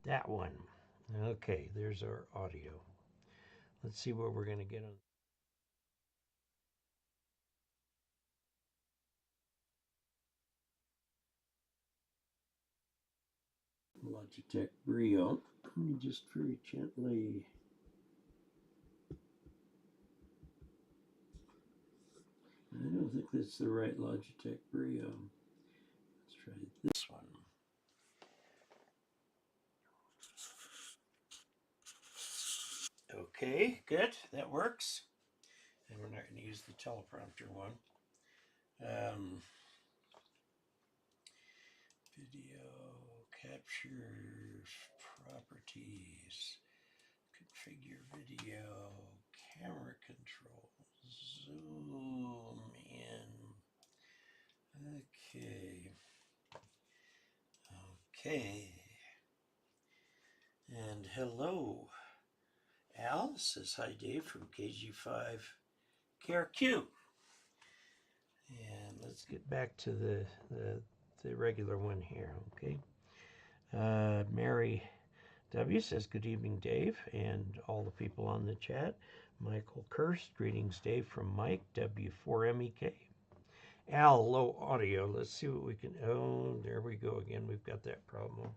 That one. Okay, there's our audio. Let's see what we're going to get on. Logitech Brio. Let me just very gently. I don't think that's the right Logitech Brio. Let's try this one. Okay, good. That works. And we're not going to use the teleprompter one. Video capture properties. Configure video. Camera control. Zoom in. Okay. Okay. And hello. Al says, hi Dave from KG5 KRQ. And let's get back to the regular one here, okay? Mary W says, good evening, Dave, and all the people on the chat. Michael Kirst, greetings, Dave, from Mike, W4MEK. Al, low audio. Let's see what we can. Oh, there we go again. We've got that problem.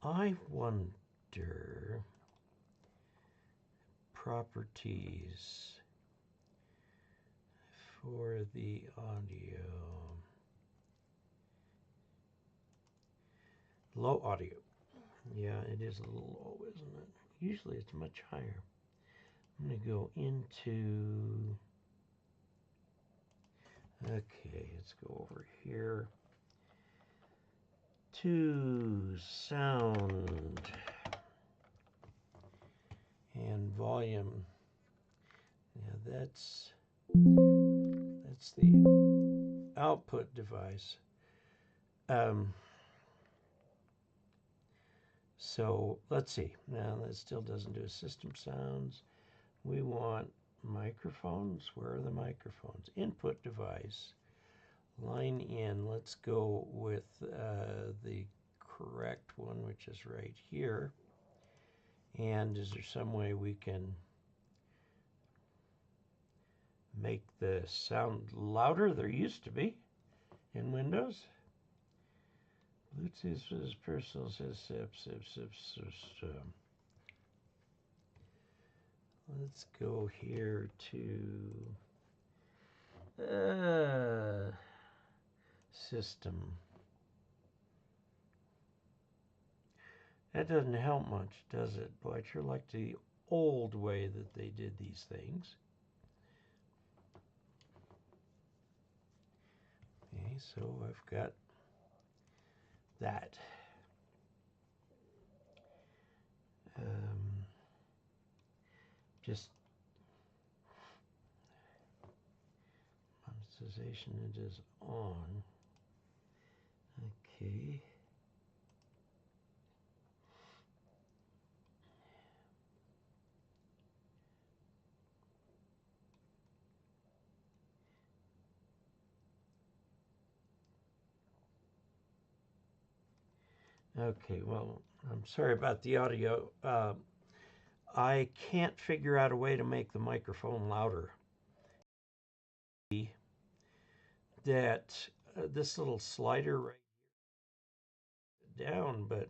I wonder. Properties for the audio. Low audio. Yeah, it is a little low, isn't it? Usually it's much higher. I'm going to go into. Okay, let's go over here to sound and volume. Yeah, that's the output device. So let's see. Now that still doesn't do system sounds. We want microphones. Where are the microphones? Input device. Line in. Let's go with the correct one, which is right here. And is there some way we can make the sound louder? There used to be in Windows. Bluetooth is personal system. Let's go here to system. That doesn't help much, does it? Boy, I sure like the old way that they did these things. Okay, so I've got that. Just monetization, it is on. Okay. Okay, well, I'm sorry about the audio. I can't figure out a way to make the microphone louder. That this little slider right here down, but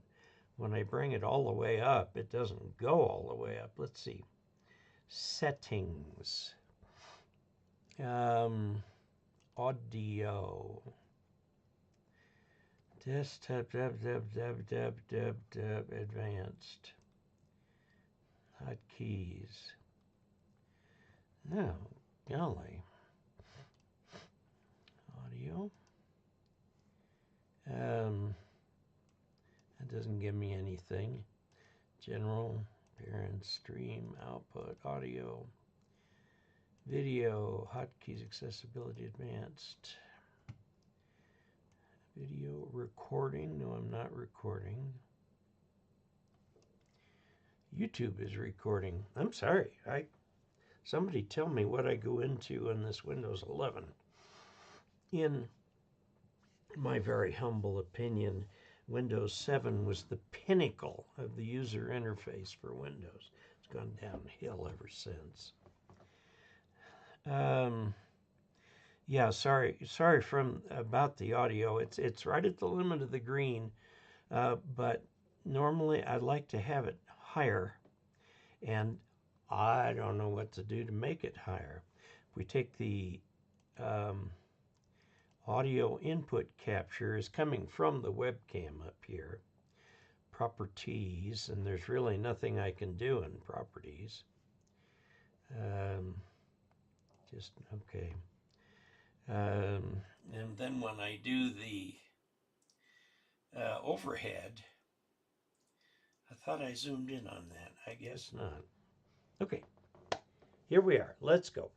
when I bring it all the way up, it doesn't go all the way up. Let's see. Settings. Audio. Desktop, advanced. Hotkeys. Oh, golly. Audio. That doesn't give me anything. General, parent, stream, output, audio, video, hotkeys, accessibility, advanced. Video recording. No, I'm not recording. YouTube is recording. I'm sorry. Somebody tell me what I go into in this Windows 11. In my very humble opinion, Windows 7 was the pinnacle of the user interface for Windows. It's gone downhill ever since. Yeah, sorry about the audio. It's right at the limit of the green, but normally I'd like to have it higher, and I don't know what to do to make it higher. If we take the audio input capture is coming from the webcam up here. Properties, and there's really nothing I can do in properties. Just okay. And then when I do the overhead, I thought I zoomed in on that. I guess not. Okay, here we are. Let's go.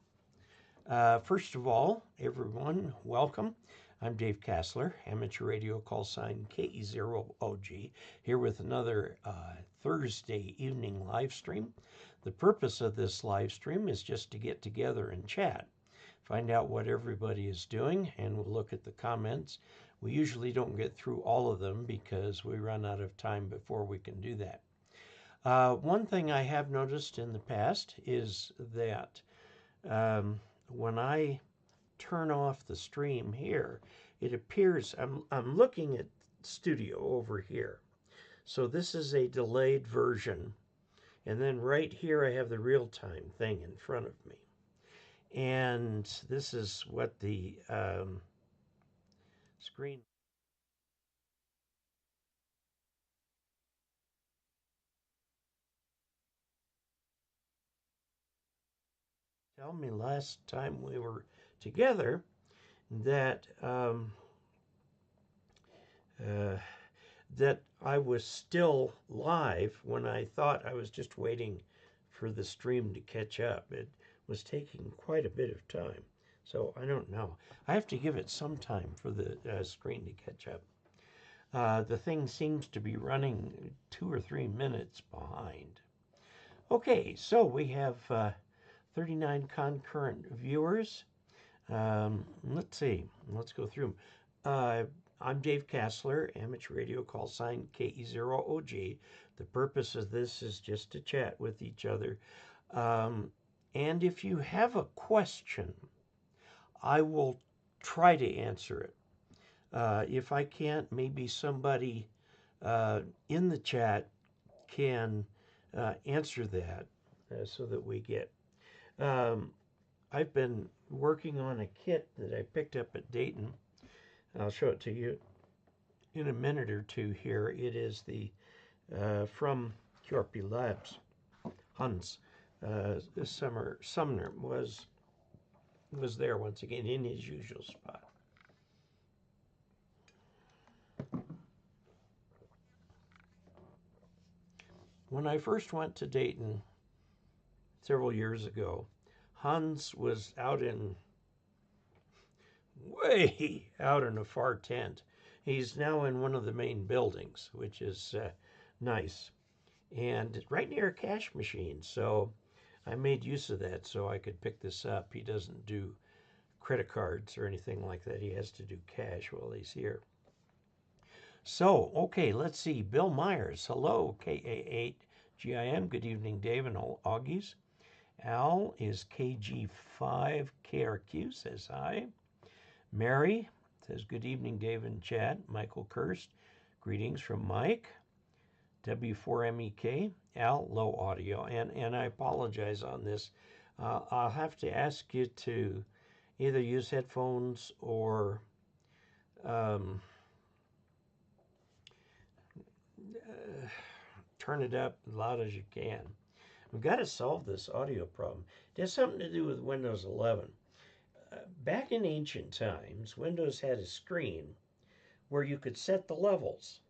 First of all, everyone, welcome. I'm Dave Casler, amateur radio call sign KE0OG, here with another Thursday evening live stream. The purpose of this live stream is just to get together and chat, find out what everybody is doing, and we'll look at the comments. We usually don't get through all of them because we run out of time before we can do that. One thing I have noticed in the past is that when I turn off the stream here, it appears I'm looking at Studio over here. So this is a delayed version. And then right here I have the real-time thing in front of me. And this is what the screen. Tell me last time we were together that that I was still live when I thought I was just waiting for the stream to catch up. It was taking quite a bit of time. So I don't know. I have to give it some time for the screen to catch up. The thing seems to be running 2 or 3 minutes behind. Okay, so we have 39 concurrent viewers. Let's see. Let's go through them. I'm Dave Casler, amateur radio call sign KE0OG. The purpose of this is just to chat with each other. And if you have a question, I will try to answer it. If I can't, maybe somebody in the chat can answer that so that we get. I've been working on a kit that I picked up at Dayton. I'll show it to you in a minute or two here. It is the from QRP Labs. Hans Sumner was there once again in his usual spot. When I first went to Dayton several years ago, Hans was way out in a far tent. He's now in one of the main buildings, which is nice, and right near a cash machine. So I made use of that so I could pick this up. He doesn't do credit cards or anything like that. He has to do cash while he's here. So, okay, let's see. Bill Myers, hello, KA8GIM. Good evening, Dave and all Augies. Al is KG5KRQ, says hi. Mary says, good evening, Dave and Chad. Michael Kirst, greetings from Mike. W4MEK, Al, low audio. And I apologize on this. I'll have to ask you to either use headphones or turn it up as loud as you can. We've got to solve this audio problem. It has something to do with Windows 11. Back in ancient times, Windows had a screen where you could set the levels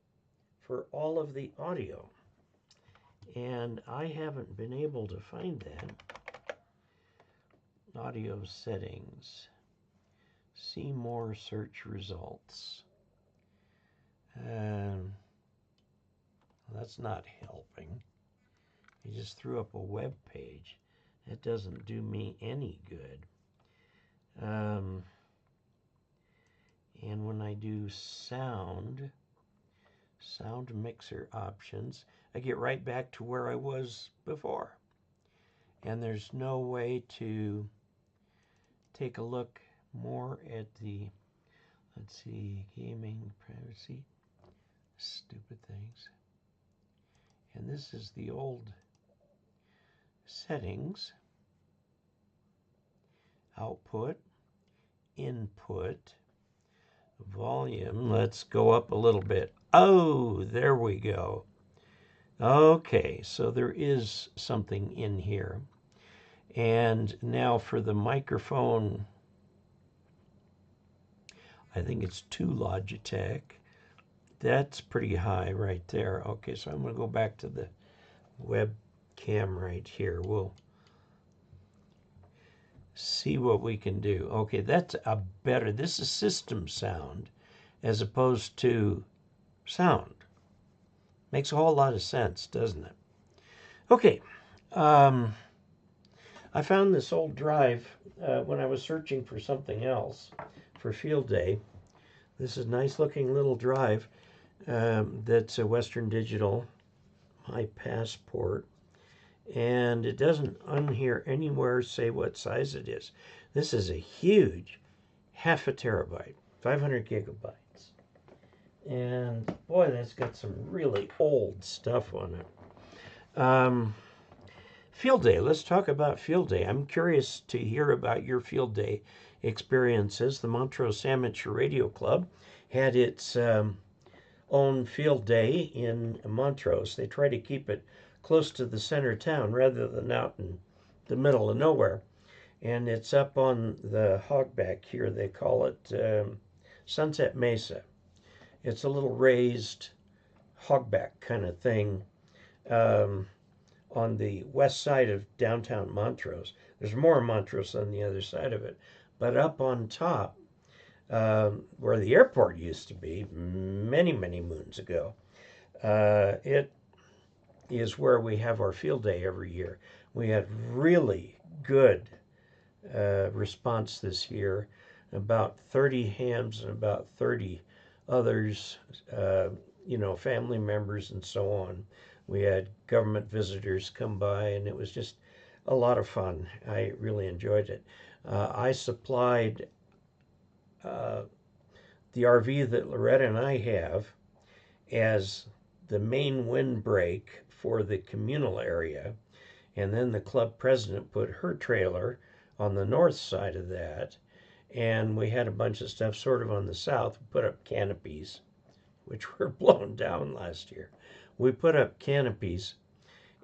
for all of the audio. And I haven't been able to find that. Audio settings. See more search results. That's not helping. He just threw up a web page. That doesn't do me any good. And when I do sound mixer options, I get right back to where I was before. And there's no way to take a look more at the, let's see, gaming, privacy, stupid things. And this is the old settings, output, input, volume. Let's go up a little bit. Oh, there we go. Okay, so there is something in here. And now for the microphone, I think it's 2 Logitech. That's pretty high right there. Okay, so I'm going to go back to the webcam right here. We'll see what we can do. Okay, that's a better, this is system sound as opposed to sound. Makes a whole lot of sense, doesn't it? Okay, I found this old drive when I was searching for something else for field day. This is a nice looking little drive that's a Western Digital, my passport. And it doesn't on here anywhere say what size it is. This is a huge, 1/2 terabyte, 500 gigabytes. And boy, that's got some really old stuff on it. Field day, let's talk about field day. I'm curious to hear about your field day experiences. The Montrose Amateur Radio Club had its own field day in Montrose. They try to keep it close to the center of town rather than out in the middle of nowhere. And it's up on the hogback here. They call it Sunset Mesa. It's a little raised hogback kind of thing on the west side of downtown Montrose. There's more Montrose on the other side of it. But up on top, where the airport used to be many, many moons ago, it is where we have our field day every year. We had really good response this year, about 30 hams and about 30 others, family members and so on. We had government visitors come by, and it was just a lot of fun. I really enjoyed it. I supplied the RV that Loretta and I have as the main windbreak for the communal area, and then the club president put her trailer on the north side of that, and we had a bunch of stuff sort of on the south. We put up canopies, which were blown down last year. We put up canopies,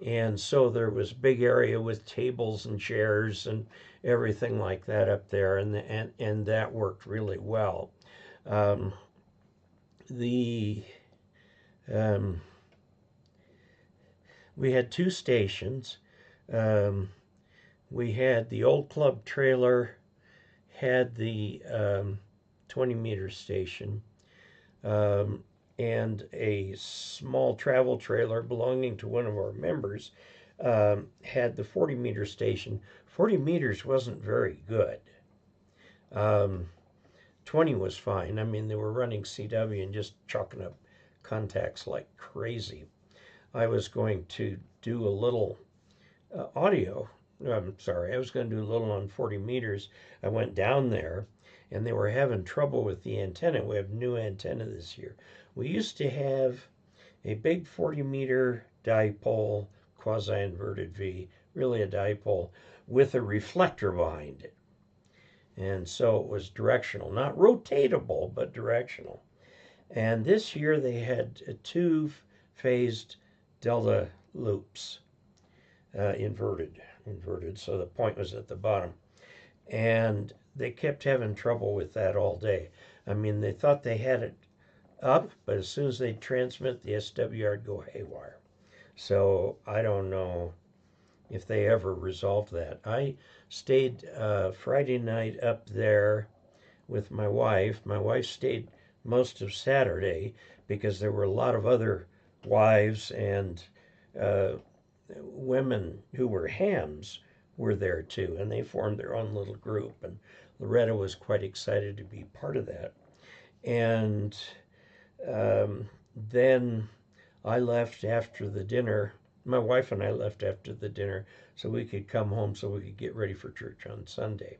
and so there was a big area with tables and chairs and everything like that up there, and that worked really well. We had 2 stations. We had the old club trailer, had the 20-meter station, and a small travel trailer belonging to one of our members had the 40-meter station. 40 meters wasn't very good. 20 was fine. I mean, they were running CW and just chalking up contacts like crazy. I was going to do a little audio. I was going to do a little on 40 meters. I went down there, and they were having trouble with the antenna. We have new antenna this year. We used to have a big 40-meter dipole, quasi-inverted V, really a dipole, with a reflector behind it. And so it was directional, not rotatable, but directional. And this year they had 2 phased delta loops, inverted, so the point was at the bottom. And they kept having trouble with that all day. I mean, they thought they had it up, but as soon as they transmit, the SWR would go haywire. So I don't know if they ever resolved that. I stayed Friday night up there with my wife. My wife stayed most of Saturday because there were a lot of other wives and women who were hams were there too, and they formed their own little group, and Loretta was quite excited to be part of that. And then I left after the dinner. My wife and I left after the dinner so we could come home so we could get ready for church on Sunday.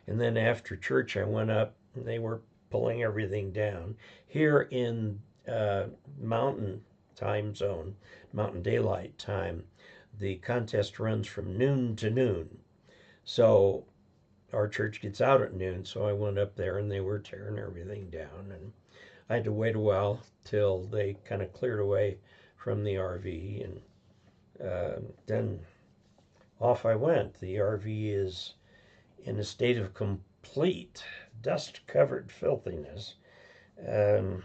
And then after church, I went up and they were pulling everything down. Here in Mountain Time Zone, Mountain Daylight Time, the contest runs from noon to noon. So our church gets out at noon. So I went up there and they were tearing everything down. And I had to wait a while till they kind of cleared away from the RV. And then off I went. The RV is in a state of complete dust covered filthiness. Um,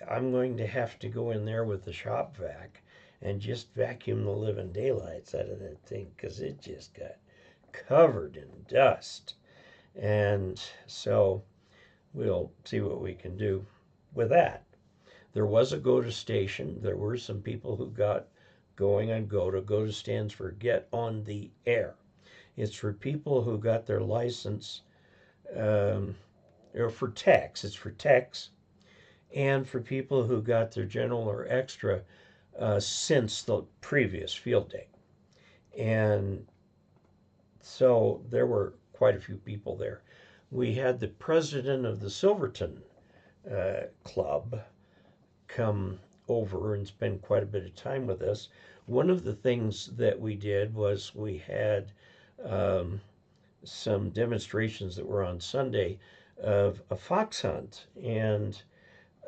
I'm going to have to go in there with the shop vac and just vacuum the living daylights out of that thing because it just got covered in dust. And so we'll see what we can do with that. There was a GOTA station. There were some people who got going on GOTA. GOTA stands for Get on the Air. It's for people who got their license, or for techs. It's for techs and for people who got their general or extra since the previous field day. And so there were quite a few people there. We had the president of the Silverton Club come over and spend quite a bit of time with us. One of the things that we did was we had um, some demonstrations that were on Sunday of a fox hunt. And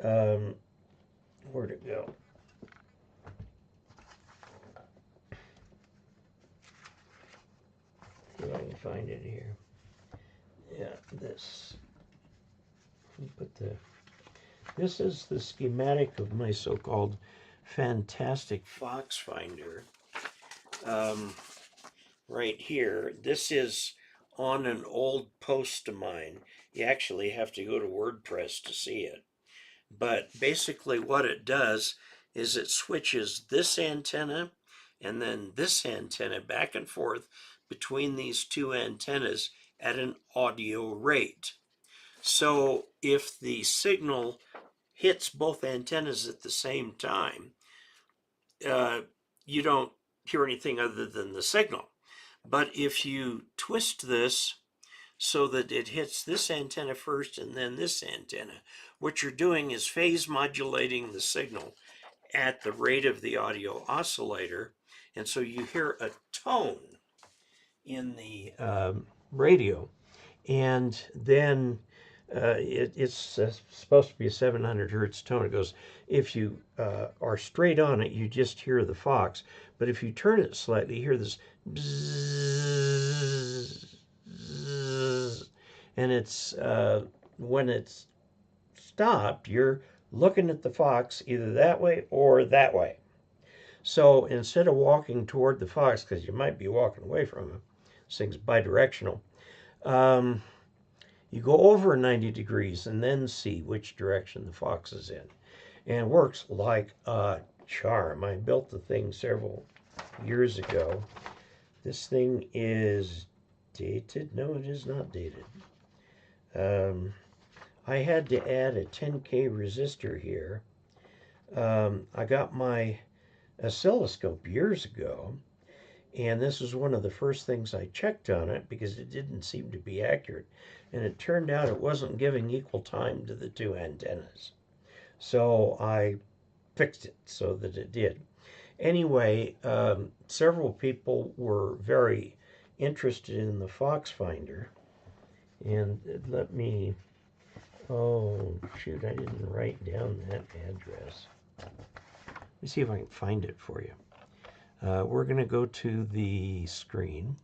where'd it go? See if I can find it here. Yeah, this. This is the schematic of my so-called fantastic fox finder. Um, right here. This is on an old post of mine. You actually have to go to WordPress to see it. But basically what it does is it switches this antenna and then this antenna back and forth between these two antennas at an audio rate. So if the signal hits both antennas at the same time, uh, you don't hear anything other than the signal. But if you twist this so that it hits this antenna first and then this antenna, what you're doing is phase modulating the signal at the rate of the audio oscillator. And so you hear a tone in the radio. And then it's supposed to be a 700 hertz tone. It goes, if you are straight on it, you just hear the fox. But if you turn it slightly, you hear this bzzz, bzzz, and it's when it's stopped, you're looking at the fox either that way or that way. So instead of walking toward the fox, because you might be walking away from him, this thing's bidirectional. Um, you go over 90 degrees and then see which direction the fox is in. And it works like a charm. I built the thing several years ago. This thing is dated. No, it is not dated. I had to add a 10K resistor here. I got my oscilloscope years ago, and this was one of the first things I checked on it because it didn't seem to be accurate. And it turned out it wasn't giving equal time to the two antennas. So I fixed it so that it did. Anyway, several people were very interested in the Fox Finder. And let me, oh shoot, I didn't write down that address. Let me see if I can find it for you. We're going to go to the screen.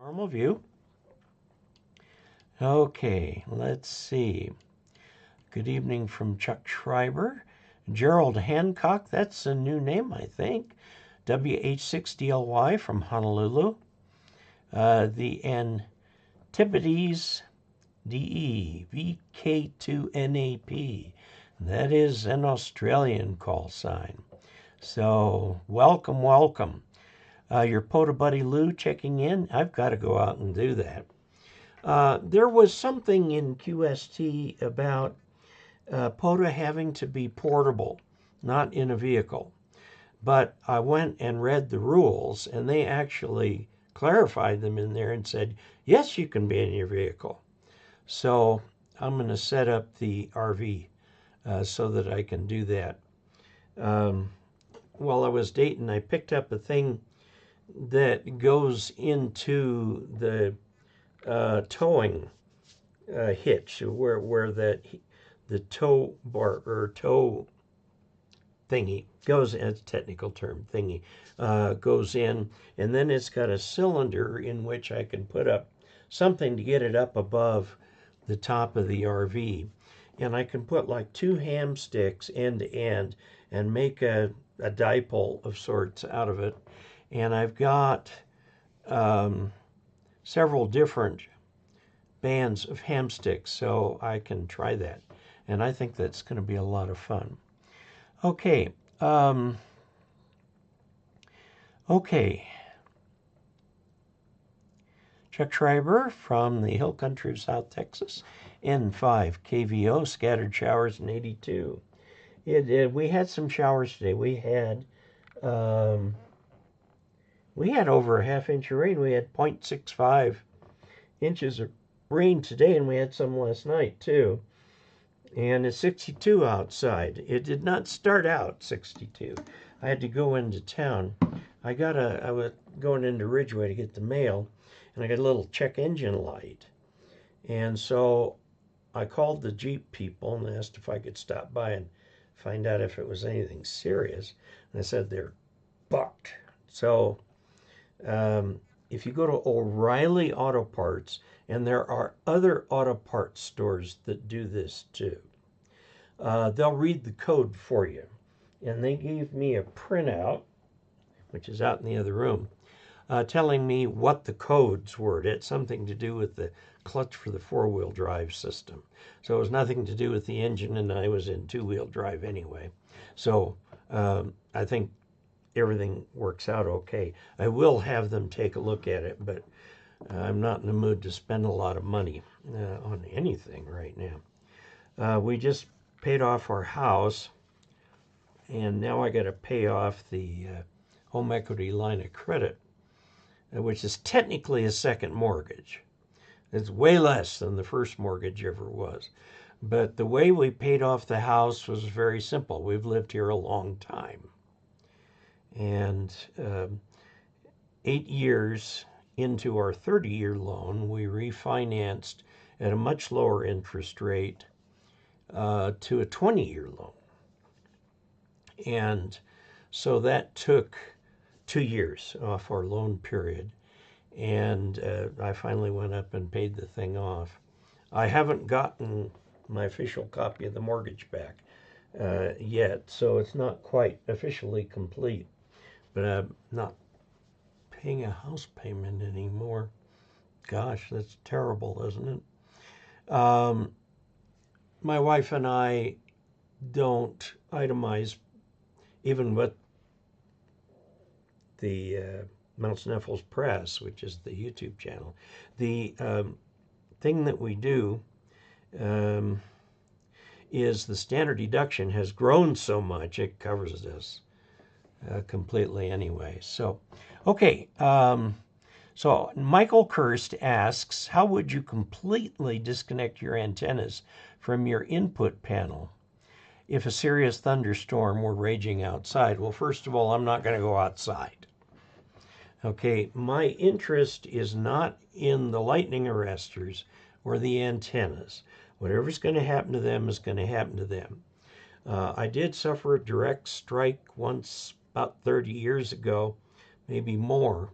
Normal view. Okay, let's see. Good evening from Chuck Schreiber. Gerald Hancock, that's a new name, I think. WH6DLY from Honolulu. The Antipodes DE, VK2NAP. That is an Australian call sign. So, welcome, welcome. Your POTA buddy Lou checking in. I've got to go out and do that. There was something in QST about POTA having to be portable, not in a vehicle. But I went and read the rules, and they actually clarified them in there and said, yes, you can be in your vehicle. So I'm going to set up the RV so that I can do that. While I was dating, I picked up a thing that goes into the towing hitch, where the tow bar or tow thingy goes, it's a technical term, thingy, goes in, and then it's got a cylinder in which I can put up something to get it up above the top of the RV. And I can put like 2 ham sticks end to end and make a dipole of sorts out of it. And I've got several different bands of ham sticks, so I can try that. And I think that's going to be a lot of fun. Okay. Okay. Chuck Schreiber from the Hill Country of South Texas, N5 KVO, scattered showers in 82. We had some showers today. We had over a half-inch of rain. We had 0.65 inches of rain today, and we had some last night too. And it's 62 outside. It did not start out 62. I had to go into town. I was going into Ridgeway to get the mail, and I got a little check engine light. And so I called the Jeep people and asked if I could stop by and find out if it was anything serious. And they said they're bucked. So if you go to O'Reilly Auto Parts, and there are other auto parts stores that do this too, they'll read the code for you. And they gave me a printout, which is out in the other room, telling me what the codes were. It had something to do with the clutch for the 4-wheel drive system. So it was nothing to do with the engine, and I was in 2-wheel drive anyway. So I think everything works out okay. I will have them take a look at it, but I'm not in the mood to spend a lot of money on anything right now. We just paid off our house, and now I got to pay off the home equity line of credit, which is technically a second mortgage. It's way less than the first mortgage ever was. But the way we paid off the house was very simple. We've lived here a long time. And 8 years into our 30-year loan, we refinanced at a much lower interest rate to a 20-year loan. And so that took 2 years off our loan period. And I finally went up and paid the thing off. I haven't gotten my official copy of the mortgage back yet, so it's not quite officially complete. But I'm not paying a house payment anymore. Gosh, that's terrible, isn't it? My wife and I don't itemize even with the Mount Sneffels Press, which is the YouTube channel. The thing that we do is the standard deduction has grown so much it covers this completely anyway. So, okay. So Michael Kirst asks, how would you completely disconnect your antennas from your input panel if a serious thunderstorm were raging outside? Well, first of all, I'm not going to go outside. Okay, my interest is not in the lightning arresters or the antennas. Whatever's going to happen to them is going to happen to them. I did suffer a direct strike once about 30 years ago, maybe more.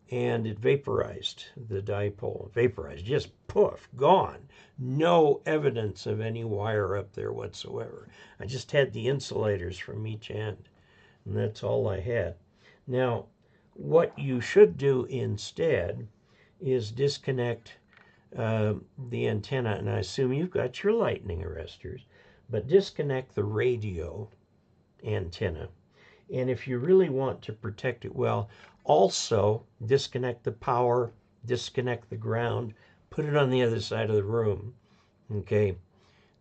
and it vaporized the dipole. Vaporized, just poof, gone. No evidence of any wire up there whatsoever. I just had the insulators from each end, and that's all I had. Now, what you should do instead is disconnect the antenna, and I assume you've got your lightning arresters, but disconnect the radio antenna. And if you really want to protect it well, also disconnect the power, disconnect the ground, put it on the other side of the room. Okay,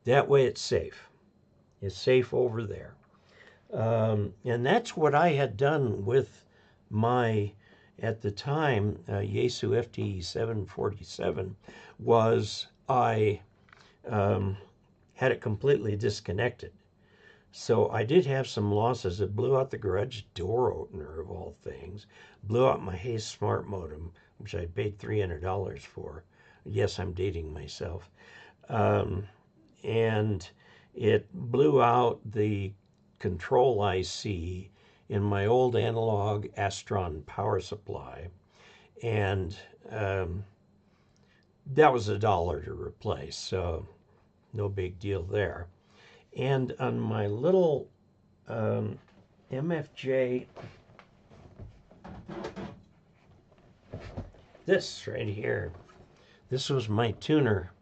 that way it's safe. It's safe over there. And that's what I had done with my, at the time, Yaesu FT747, was I had it completely disconnected. So I did have some losses. It blew out the garage door opener, of all things. Blew out my Hayes Smart modem, which I paid $300 for. Yes, I'm dating myself. And it blew out the control IC in my old analog Astron power supply. And that was $1 to replace, so no big deal there. And on my little MFJ, this right here, this was my tuner.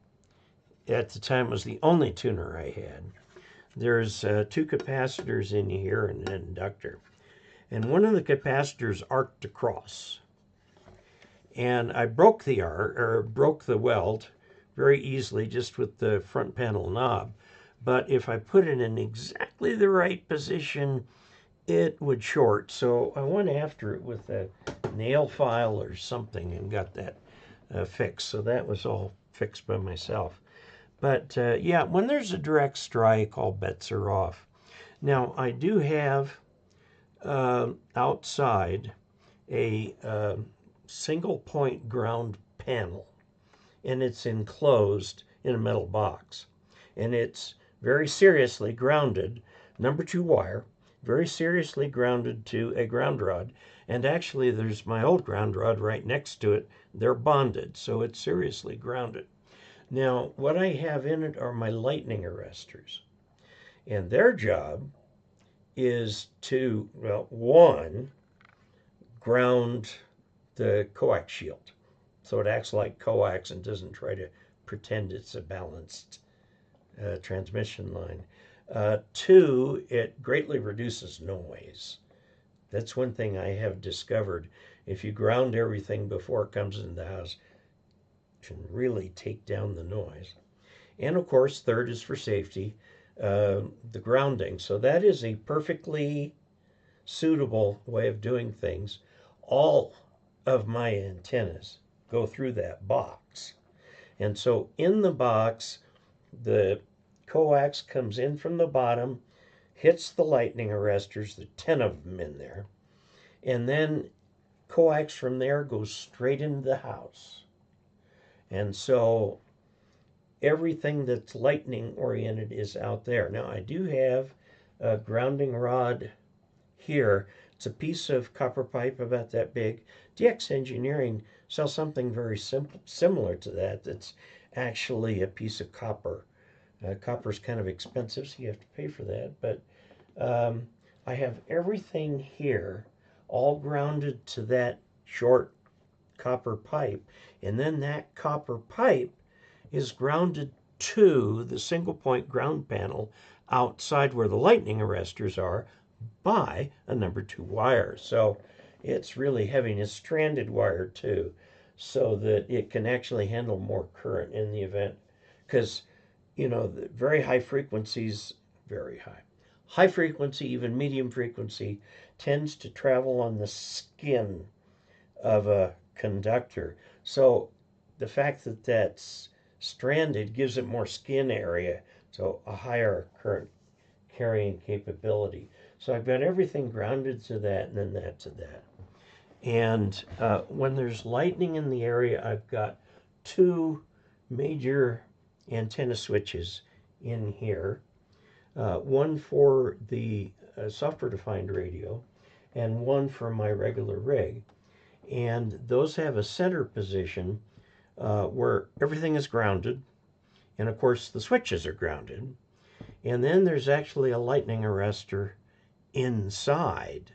At the time, it was the only tuner I had. There's 2 capacitors in here and an inductor. And one of the capacitors arced across. And I broke the broke the weld very easily just with the front panel knob. But if I put it in exactly the right position, it would short. So I went after it with a nail file or something and got that fixed. So that was all fixed by myself. But yeah, when there's a direct strike, all bets are off. Now, I do have outside a single point ground panel, and it's enclosed in a metal box. And it's very seriously grounded, number 2 wire, very seriously grounded to a ground rod. And actually, there's my old ground rod right next to it. They're bonded, so it's seriously grounded. Now, what I have in it are my lightning arresters. And their job is to, well, 1, ground the coax shield. So it acts like coax and doesn't try to pretend it's a balanced transmission line. 2, it greatly reduces noise. That's one thing I have discovered. If you ground everything before it comes in the house, it can really take down the noise. And of course, 3rd is for safety, the grounding. So that is a perfectly suitable way of doing things. All of my antennas go through that box. And so in the box, the coax comes in from the bottom, hits the lightning arresters, there are 10 of them in there, and then coax from there goes straight into the house. And so everything that's lightning oriented is out there. Now, I do have a grounding rod here. It's a piece of copper pipe about that big. DX Engineering sells something very similar to that. That's actually a piece of copper. Copper's kind of expensive, so you have to pay for that. But I have everything here all grounded to that short copper pipe. And then that copper pipe is grounded to the single point ground panel outside where the lightning arresters are by a number 2 wire. So it's really heavy, and it's stranded wire too, so that it can actually handle more current in the event. Because, you know, the very high frequencies, very high frequency, even medium frequency, tends to travel on the skin of a conductor. So the fact that that's stranded gives it more skin area, so a higher current carrying capability. So I've got everything grounded to that, and then that to that. And when there's lightning in the area, I've got 2 major antenna switches in here. One for the software-defined radio, and one for my regular rig. And those have a center position where everything is grounded. And of course, the switches are grounded. And then there's actually a lightning arrestor inside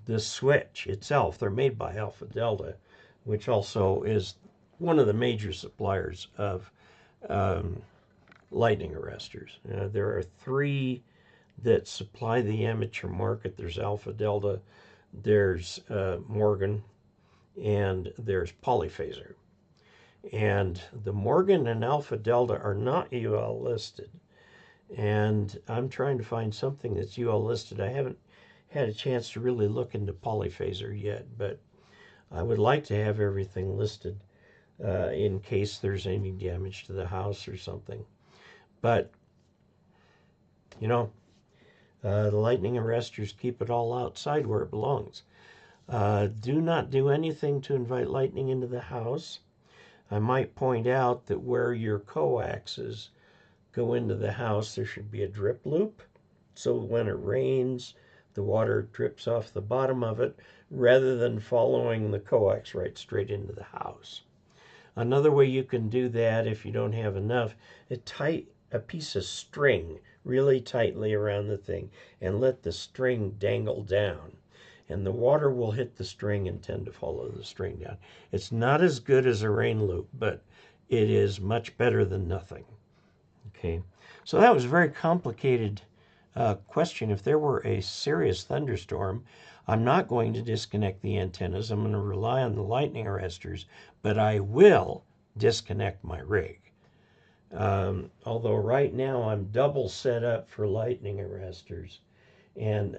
the switch itself. They're made by Alpha Delta, which also is one of the major suppliers of lightning arresters. There are three that supply the amateur market. There's Alpha Delta, there's Morgan, and there's Polyphaser. And the Morgan and Alpha Delta are not UL listed. And I'm trying to find something that's UL listed. I haven't had a chance to really look into Polyphaser yet, but I would like to have everything listed in case there's any damage to the house or something. But, you know, the lightning arresters keep it all outside where it belongs. Do not do anything to invite lightning into the house. I might point out that where your coaxes go into the house, there should be a drip loop. So when it rains, the water drips off the bottom of it rather than following the coax right straight into the house. Another way you can do that if you don't have enough, tie a piece of string really tightly around the thing and let the string dangle down. And the water will hit the string and tend to follow the string down. It's not as good as a rain loop, but it is much better than nothing. Okay, so that was a very complicated question. If there were a serious thunderstorm, I'm not going to disconnect the antennas. I'm going to rely on the lightning arresters, but I will disconnect my rig. Although right now I'm double set up for lightning arresters. And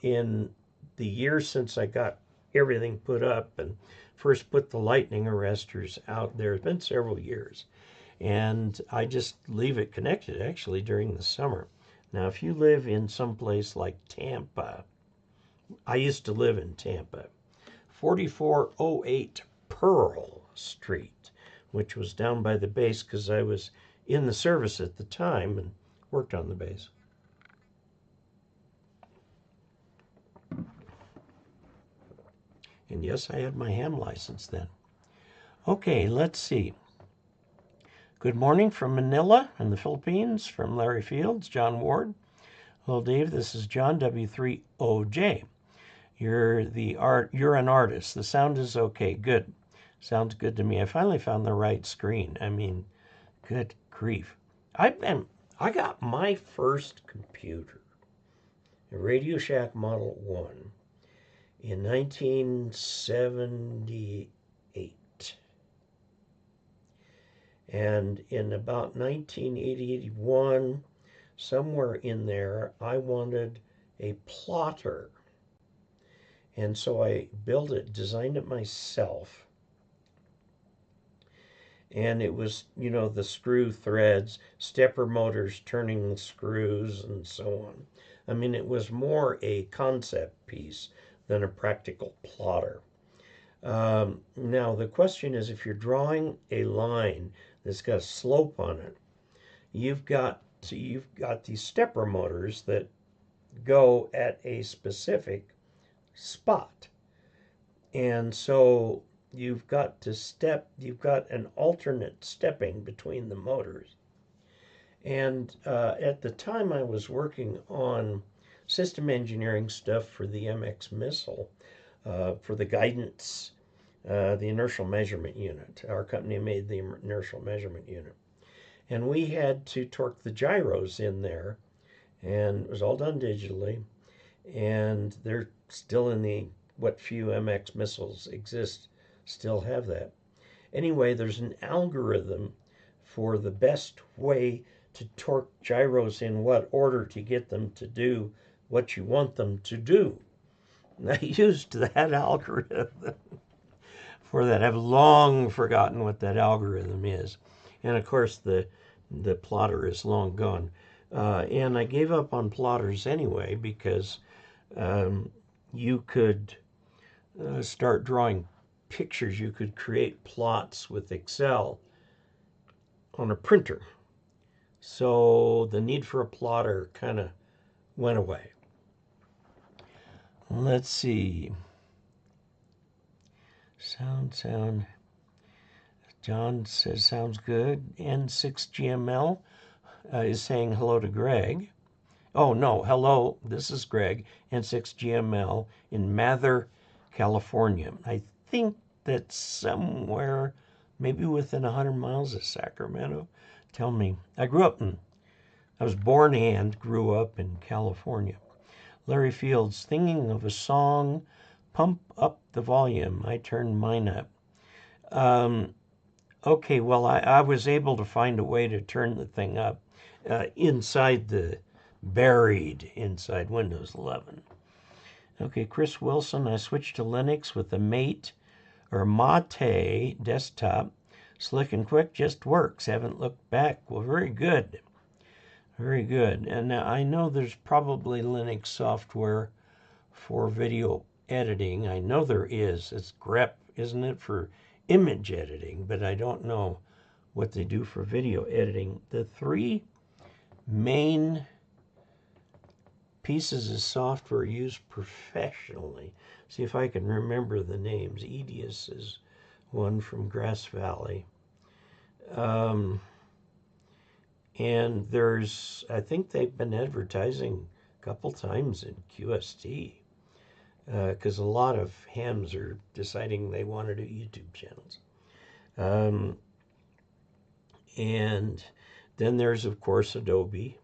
in the years since I got everything put up and first put the lightning arresters out, there have been several years. And I just leave it connected actually during the summer. Now, if you live in some place like Tampa, I used to live in Tampa, 4408 Pearl Street, which was down by the base because I was in the service at the time and worked on the base. And yes, I had my ham license then. Okay, let's see. Good morning from Manila in the Philippines, from Larry Fields, John Ward. Hello, Dave. This is John W3OJ. You're an artist. The sound is okay. Good. Sounds good to me. I finally found the right screen. I mean, good grief. I got my first computer, a Radio Shack Model 1, in 1978. And in about 1981, somewhere in there, I wanted a plotter. And so I built it, designed it myself. And it was, you know, the screw threads, stepper motors turning the screws, and so on. I mean, it was more a concept piece than a practical plotter. Now, the question is, if you're drawing a line that's got a slope on it, you've got these stepper motors that go at a specific spot. And so you've got an alternate stepping between the motors. And at the time I was working on system engineering stuff for the MX missile, for the guidance, the inertial measurement unit. Our company made the inertial measurement unit. And we had to torque the gyros in there, and it was all done digitally. And they're still in the, what few MX missiles exist, still have that. Anyway, there's an algorithm for the best way to torque gyros in what order to get them to do what you want them to do. And I used that algorithm for that. I've long forgotten what that algorithm is. And of course, the plotter is long gone. And I gave up on plotters anyway because you could start drawing pictures. You could create plots with Excel on a printer. So the need for a plotter kind of went away. Let's see. Sound. John says sounds good. N6GML is saying hello to Greg. Oh, no, hello, this is Greg, N6GML in Mather, California. I think that's somewhere maybe within 100 miles of Sacramento. Tell me. I was born and grew up in California. Larry Fields, thinking of a song, Pump Up the Volume. I turned mine up. Okay, well, I was able to find a way to turn the thing up buried inside Windows 11. Okay, Chris Wilson, I switched to Linux with the Mate desktop. Slick and quick, just works. Haven't looked back. Well, very good. Very good. And now I know there's probably Linux software for video editing. I know there is. It's grep, isn't it, for image editing, but I don't know what they do for video editing. The three main pieces of software used professionally. See if I can remember the names. Edius is one from Grass Valley. And I think they've been advertising a couple times in QST because a lot of hams are deciding they want to do YouTube channels. And then there's, of course, Adobe.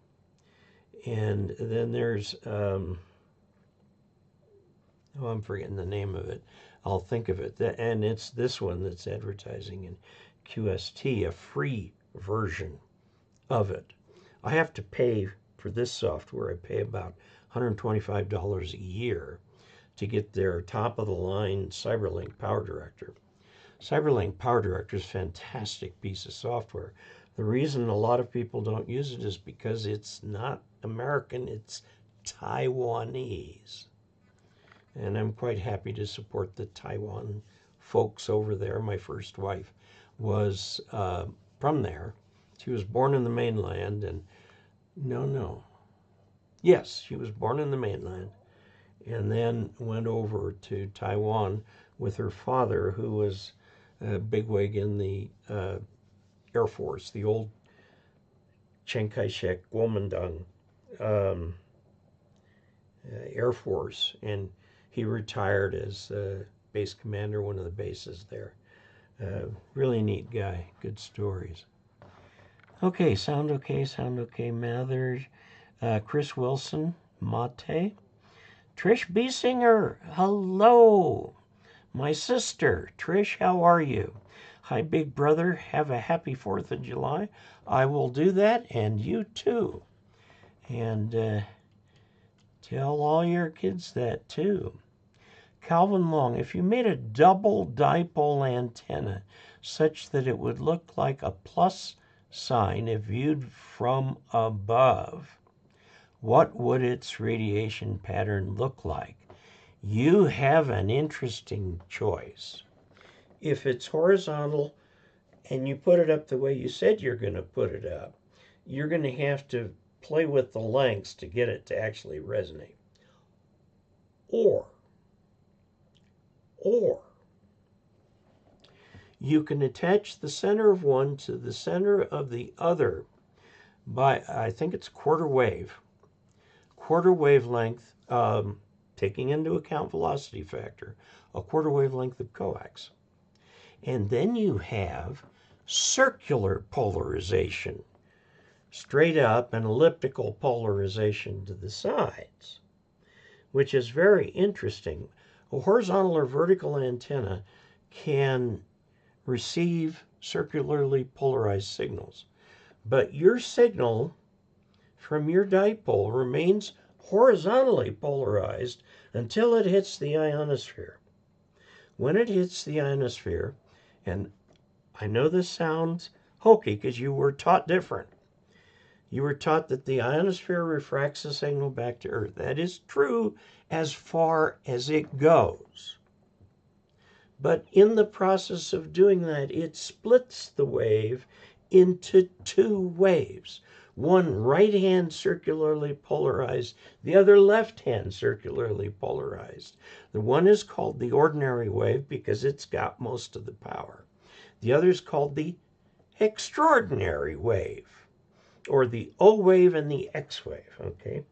And then there's, I'm forgetting the name of it. I'll think of it. And it's this one that's advertising in QST, a free version of it. I have to pay for this software. I pay about $125 a year to get their top-of-the-line CyberLink Power Director. CyberLink Power Director is a fantastic piece of software. The reason a lot of people don't use it is because it's not American, it's Taiwanese. And I'm quite happy to support the Taiwan folks over there. My first wife was from there. She was born in the mainland, and yes, she was born in the mainland, and then went over to Taiwan with her father, who was a bigwig in the Air Force, the old Chiang Kai-shek Kuomintang Air Force, and he retired as base commander, one of the bases there. Really neat guy, good stories. Okay, sound okay, Mather. Chris Wilson, Mate. Trish B. Singer, hello. My sister, Trish, how are you? Hi, big brother, have a happy 4th of July. I will do that, and you too. And tell all your kids that too. Calvin Long, if you made a double dipole antenna such that it would look like a plus sign if viewed from above, what would its radiation pattern look like? You have an interesting choice. If it's horizontal and you put it up the way you said you're going to put it up, you're going to have to play with the lengths to get it to actually resonate. Or you can attach the center of one to the center of the other by, I think it's quarter wavelength, taking into account velocity factor, a quarter wavelength of coax. And then you have circular polarization, straight up, and elliptical polarization to the sides, which is very interesting. A horizontal or vertical antenna can receive circularly polarized signals, but your signal from your dipole remains horizontally polarized until it hits the ionosphere. When it hits the ionosphere, and I know this sounds hokey because you were taught different. You were taught that the ionosphere refracts the signal back to Earth. That is true as far as it goes. But in the process of doing that, it splits the wave into two waves. One right hand circularly polarized, the other left hand circularly polarized. The one is called the ordinary wave because it's got most of the power. The other is called the extraordinary wave, or the O wave and the X wave, okay?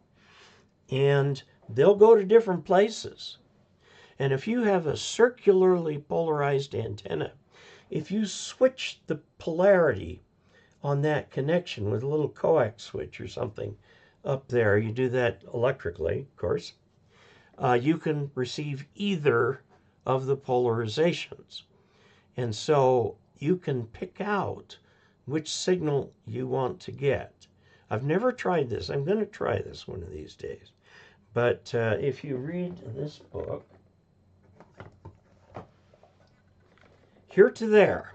And they'll go to different places. And if you have a circularly polarized antenna, if you switch the polarity on that connection with a little coax switch or something up there, you do that electrically, of course, you can receive either of the polarizations. And so you can pick out which signal you want to get. I've never tried this. I'm going to try this one of these days. But if you read this book, Here to There,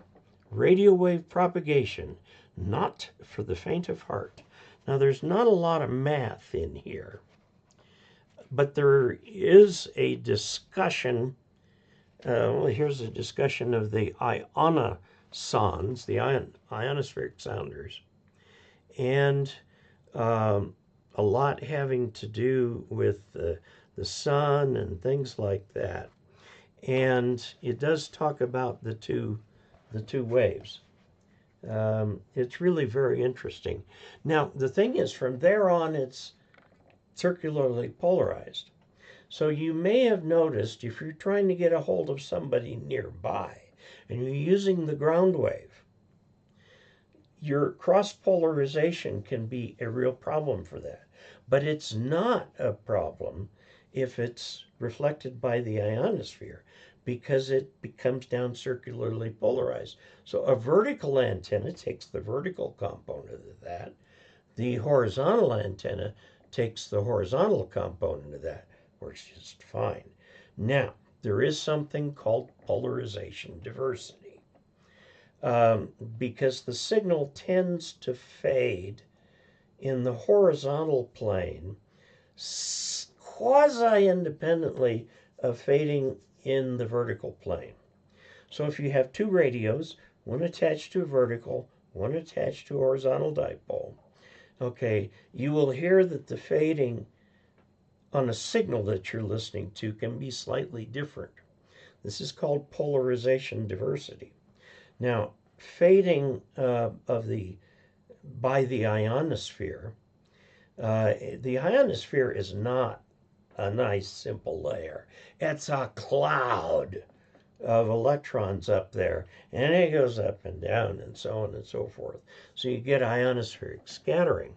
Radio Wave Propagation, Not for the Faint of Heart. Now, there's not a lot of math in here, but there is a discussion. Well, here's a discussion of the ionosons, the ionospheric sounders, and a lot having to do with the sun and things like that. And it does talk about the two waves. It's really very interesting. Now, the thing is, from there on, it's circularly polarized. So you may have noticed if you're trying to get a hold of somebody nearby and you're using the ground wave, your cross polarization can be a real problem for that. But it's not a problem if it's reflected by the ionosphere, because it comes down circularly polarized. So a vertical antenna takes the vertical component of that. The horizontal antenna takes the horizontal component of that. Works just fine. Now, there is something called polarization diversity, because the signal tends to fade in the horizontal plane quasi-independently of fading in the vertical plane. So if you have two radios, one attached to a vertical, one attached to a horizontal dipole, okay, you will hear that the fading on a signal that you're listening to can be slightly different. This is called polarization diversity. Now, fading by the ionosphere, the ionosphere is not a nice simple layer. It's a cloud of electrons up there, and it goes up and down and so on and so forth. So you get ionospheric scattering.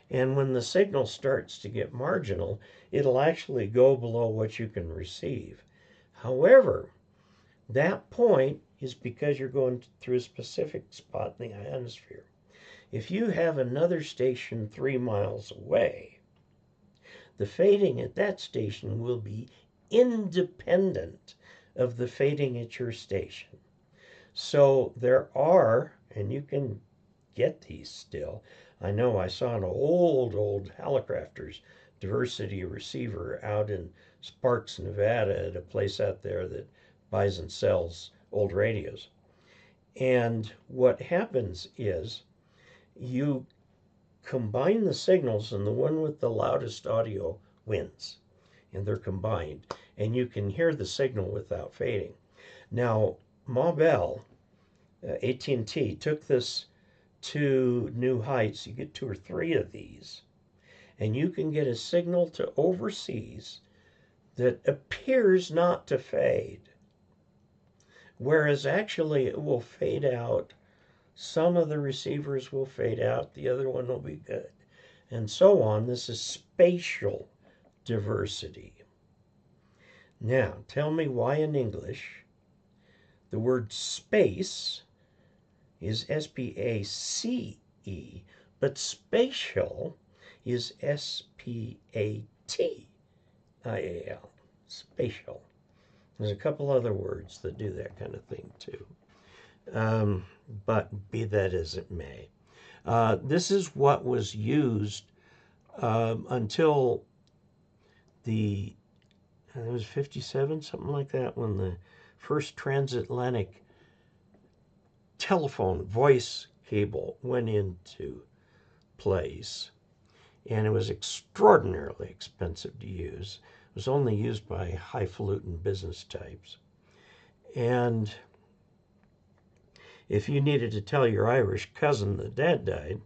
And when the signal starts to get marginal, it'll actually go below what you can receive. However, that point is because you're going through a specific spot in the ionosphere. If you have another station 3 miles away, the fading at that station will be independent of the fading at your station. So there are, and you can get these still. I know I saw an old Hallicrafters diversity receiver out in Sparks, Nevada, at a place out there that buys and sells old radios. And what happens is you combine the signals, and the one with the loudest audio wins. And they're combined. And you can hear the signal without fading. Now, Ma Bell, AT&T, took this to new heights. You get 2 or 3 of these, and you can get a signal to overseas that appears not to fade, whereas actually it will fade out. Some of the receivers will fade out, the other one will be good, and so on. This is spatial diversity. Now, tell me why in English the word space is S-P-A-C-E, but spatial is S-P-A-T-I-A-L, spatial. There's a couple other words that do that kind of thing too. But be that as it may. This is what was used until it was 57, something like that, when the first transatlantic telephone voice cable went into place, and it was extraordinarily expensive to use. It was only used by highfalutin business types. And if you needed to tell your Irish cousin that dad died,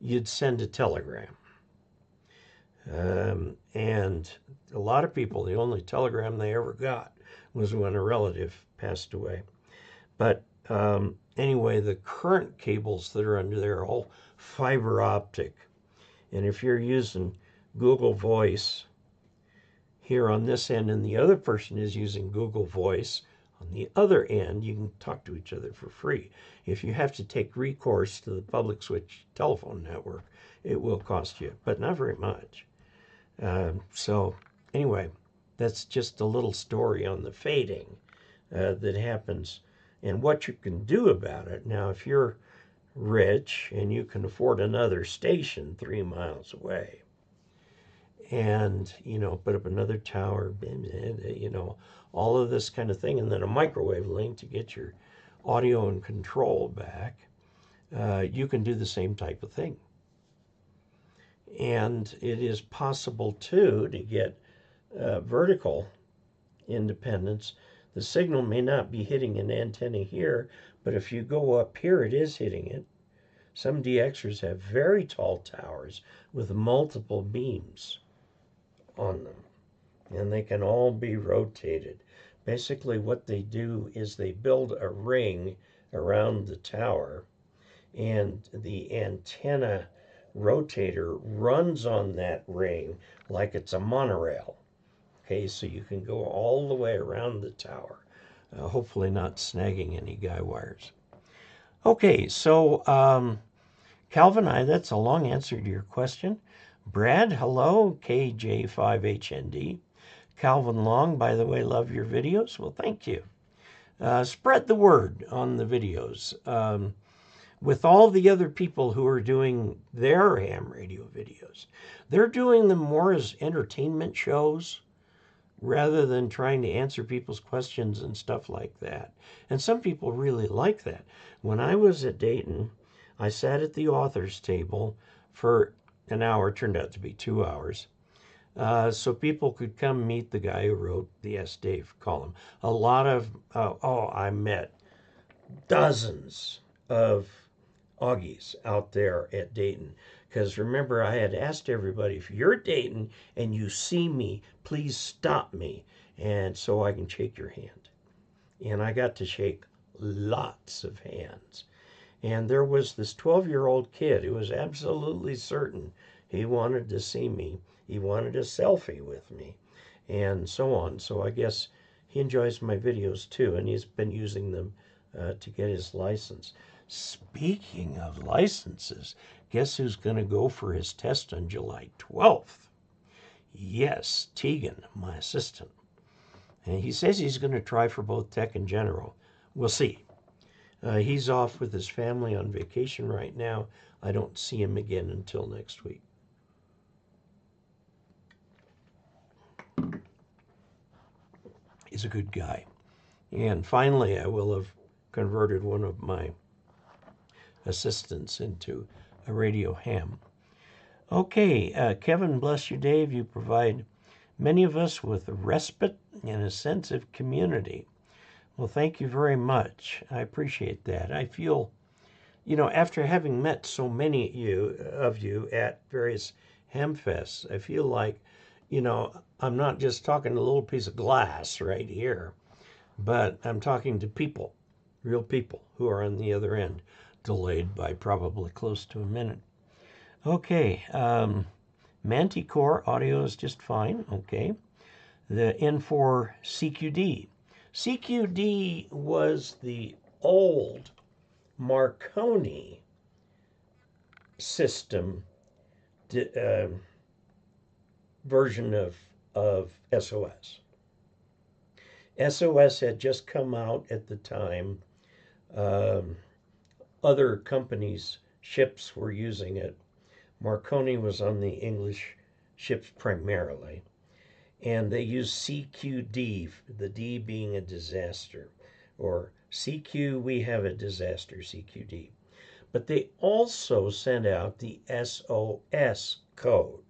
you'd send a telegram. And a lot of people, the only telegram they ever got was when a relative passed away. But anyway, the current cables that are under there are all fiber optic. And if you're using Google Voice here on this end and the other person is using Google Voice on the other end, you can talk to each other for free. If you have to take recourse to the public switch telephone network, it will cost you, but not very much. So anyway, that's just a little story on the fading that happens and what you can do about it. Now, if you're rich and you can afford another station 3 miles away and, put up another tower, all of this kind of thing, and then a microwave link to get your audio and control back, you can do the same type of thing. And it is possible, too, to get vertical independence. The signal may not be hitting an antenna here, but if you go up here, it is hitting it. Some DXers have very tall towers with multiple beams on them, and they can all be rotated. Basically, what they do is they build a ring around the tower, and the antenna rotator runs on that ring like it's a monorail. Okay, so you can go all the way around the tower, hopefully not snagging any guy wires. Okay, so Calvin, that's a long answer to your question. Brad, hello, KJ5HND. Calvin Long, by the way, love your videos. Well, thank you. Spread the word on the videos. With all the other people who are doing their ham radio videos, they're doing them more as entertainment shows rather than trying to answer people's questions and stuff like that. And some people really like that. When I was at Dayton, I sat at the author's table for an hour, turned out to be 2 hours, so people could come meet the guy who wrote the Ask Dave column. A lot of, I met dozens of Augies out there at Dayton. Because remember, I had asked everybody, if you're at Dayton and you see me, please stop me, and so I can shake your hand. And I got to shake lots of hands. And there was this 12-year-old kid who was absolutely certain he wanted to see me. He wanted a selfie with me, and so on. So I guess he enjoys my videos too, and he's been using them to get his license. Speaking of licenses, guess who's going to go for his test on July 12th? Yes, Tegan, my assistant. And he says he's going to try for both tech and general. We'll see. He's off with his family on vacation right now. I don't see him again until next week. He's a good guy. And finally, I will have converted one of my assistants into a radio ham. Okay, Kevin, bless you, Dave. You provide many of us with a respite and a sense of community. Well, thank you very much. I appreciate that. I feel, after having met so many of you at various hamfests, I feel like, I'm not just talking a little piece of glass right here, but I'm talking to people, real people who are on the other end, delayed by probably close to a minute. Okay, Manticore audio is just fine, okay. The N4 CQD. CQD was the old Marconi system version of SOS. SOS had just come out at the time. Other companies' ships were using it. Marconi was on the English ships primarily. And they used CQD, the D being a disaster, or CQ, we have a disaster, CQD. but they also sent out the SOS code.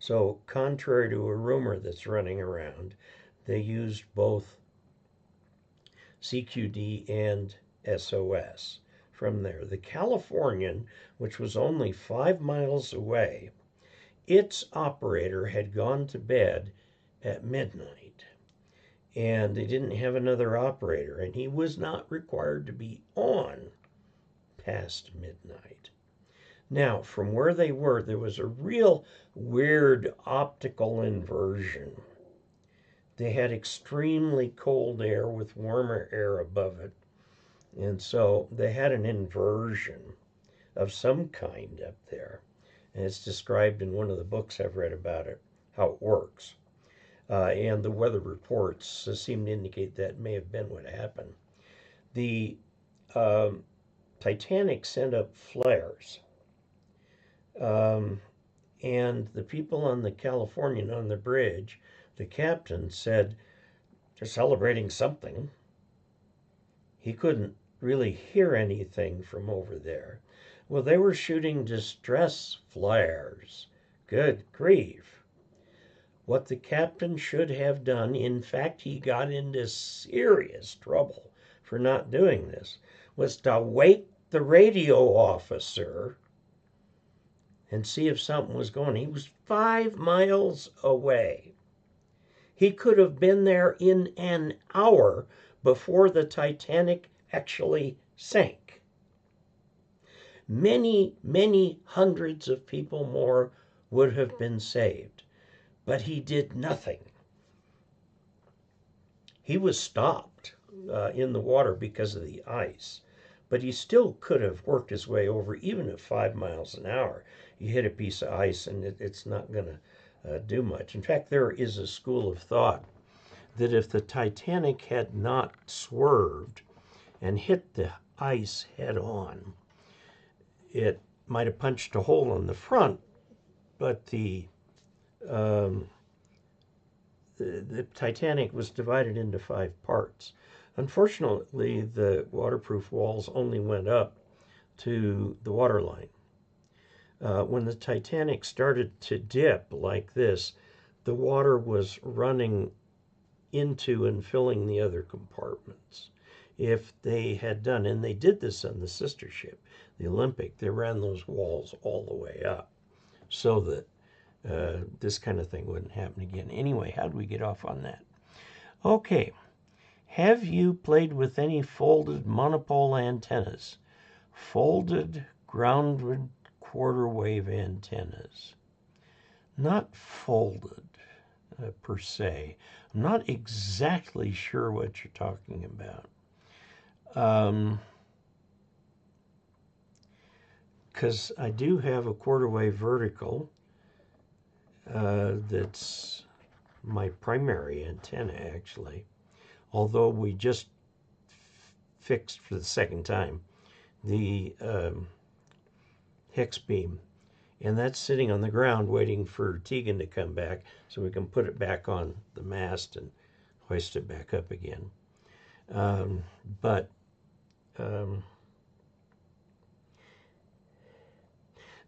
So contrary to a rumor that's running around, they used both CQD and SOS from there. The Californian, which was only 5 miles away, its operator had gone to bed at midnight, and they didn't have another operator, and he was not required to be on past midnight. Now, from where they were, there was a real weird optical inversion. They had extremely cold air with warmer air above it, and so they had an inversion of some kind up there. And it's described in one of the books I've read about it, how it works. And the weather reports seem to indicate that may have been what happened. The Titanic sent up flares. And the people on the Californian on the bridge, the captain said, they're celebrating something. He couldn't really hear anything from over there. Well, they were shooting distress flares. Good grief. What the captain should have done, in fact, he got into serious trouble for not doing this, was to wake the radio officer and see if something was going on. He was 5 miles away. He could have been there in an hour before the Titanic actually sank. Many, many hundreds of people more would have been saved, but he did nothing. He was stopped in the water because of the ice, but he still could have worked his way over, even at 5 miles an hour. You hit a piece of ice and it's not going to do much. In fact, there is a school of thought that if the Titanic had not swerved and hit the ice head on, it might have punched a hole in the front, but the Titanic was divided into 5 parts. Unfortunately, the waterproof walls only went up to the waterline. When the Titanic started to dip like this, the water was running into and filling the other compartments. If they had done, and they did this on the sister ship, the Olympic, they ran those walls all the way up so that this kind of thing wouldn't happen again. Anyway, how do we get off on that? Okay, have you played with any folded monopole antennas? Folded grounded quarter wave antennas. Not folded per se. I'm not exactly sure what you're talking about. Because I do have a quarter wave vertical that's my primary antenna, actually. Although we just fixed for the second time the hex beam, and that's sitting on the ground waiting for Tegan to come back so we can put it back on the mast and hoist it back up again.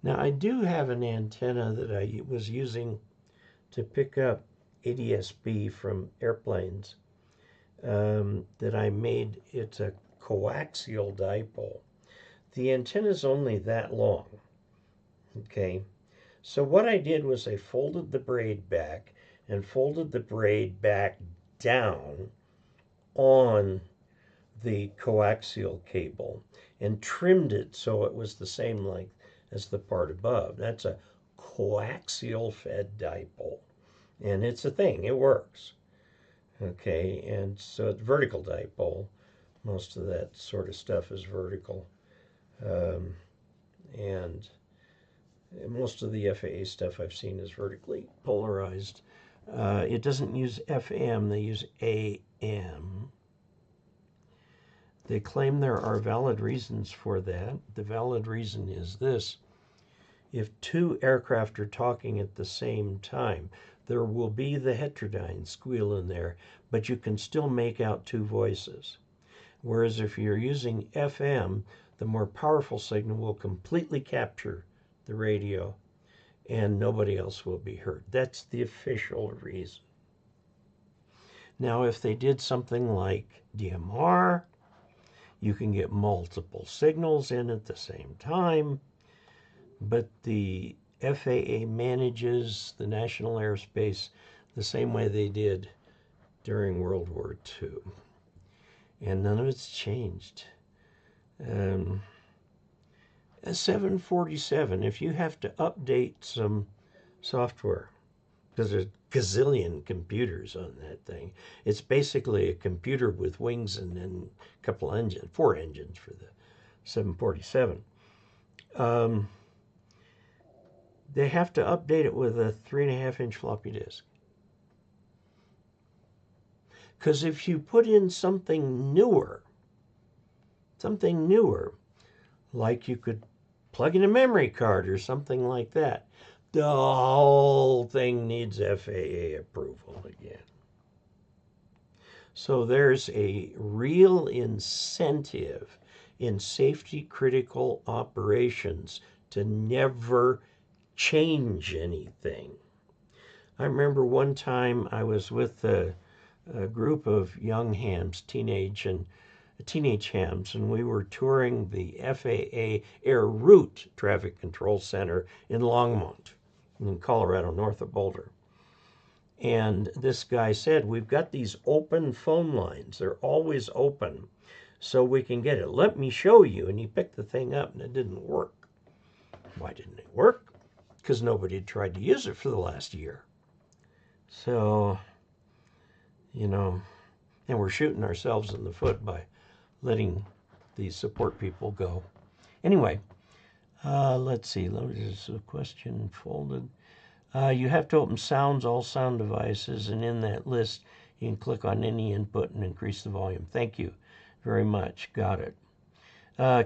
Now I do have an antenna that I was using to pick up ADS-B from airplanes that I made. It's a coaxial dipole. The antenna is only that long. Okay, so what I did was I folded the braid back and folded the braid back down on the coaxial cable and trimmed it so it was the same length as the part above. That's a coaxial fed dipole, and it's a thing, it works. Okay, and so it's vertical dipole. Most of that sort of stuff is vertical. And most of the FAA stuff I've seen is vertically polarized. It doesn't use FM, they use AM. They claim there are valid reasons for that. The valid reason is this: if 2 aircraft are talking at the same time, there will be the heterodyne squeal in there, but you can still make out 2 voices. Whereas if you're using FM, the more powerful signal will completely capture the radio and nobody else will be heard. That's the official reason. Now, if they did something like DMR, you can get multiple signals in at the same time, but the FAA manages the national airspace the same way they did during World War II. And none of it's changed. A 747, if you have to update some software, because there's a gazillion computers on that thing. It's basically a computer with wings and then a couple engines, 4 engines for the 747. They have to update it with a 3.5-inch floppy disk. Because if you put in something newer, like you could plug in a memory card or something like that, the whole thing needs FAA approval again. So there's a real incentive in safety critical operations to never change anything. I remember one time I was with a group of young hams, teenage hams, and we were touring the FAA Air Route Traffic Control Center in Longmont, in Colorado, north of Boulder. And this guy said, we've got these open phone lines. They're always open, so we can get it. Let me show you. And he picked the thing up, and it didn't work. Why didn't it work? Because nobody had tried to use it for the last year. So, you know, and we're shooting ourselves in the foot by letting these support people go. Anyway, let's see. There's a question folded. You have to open sounds, all sound devices, and in that list, you can click on any input and increase the volume. Thank you very much. Got it.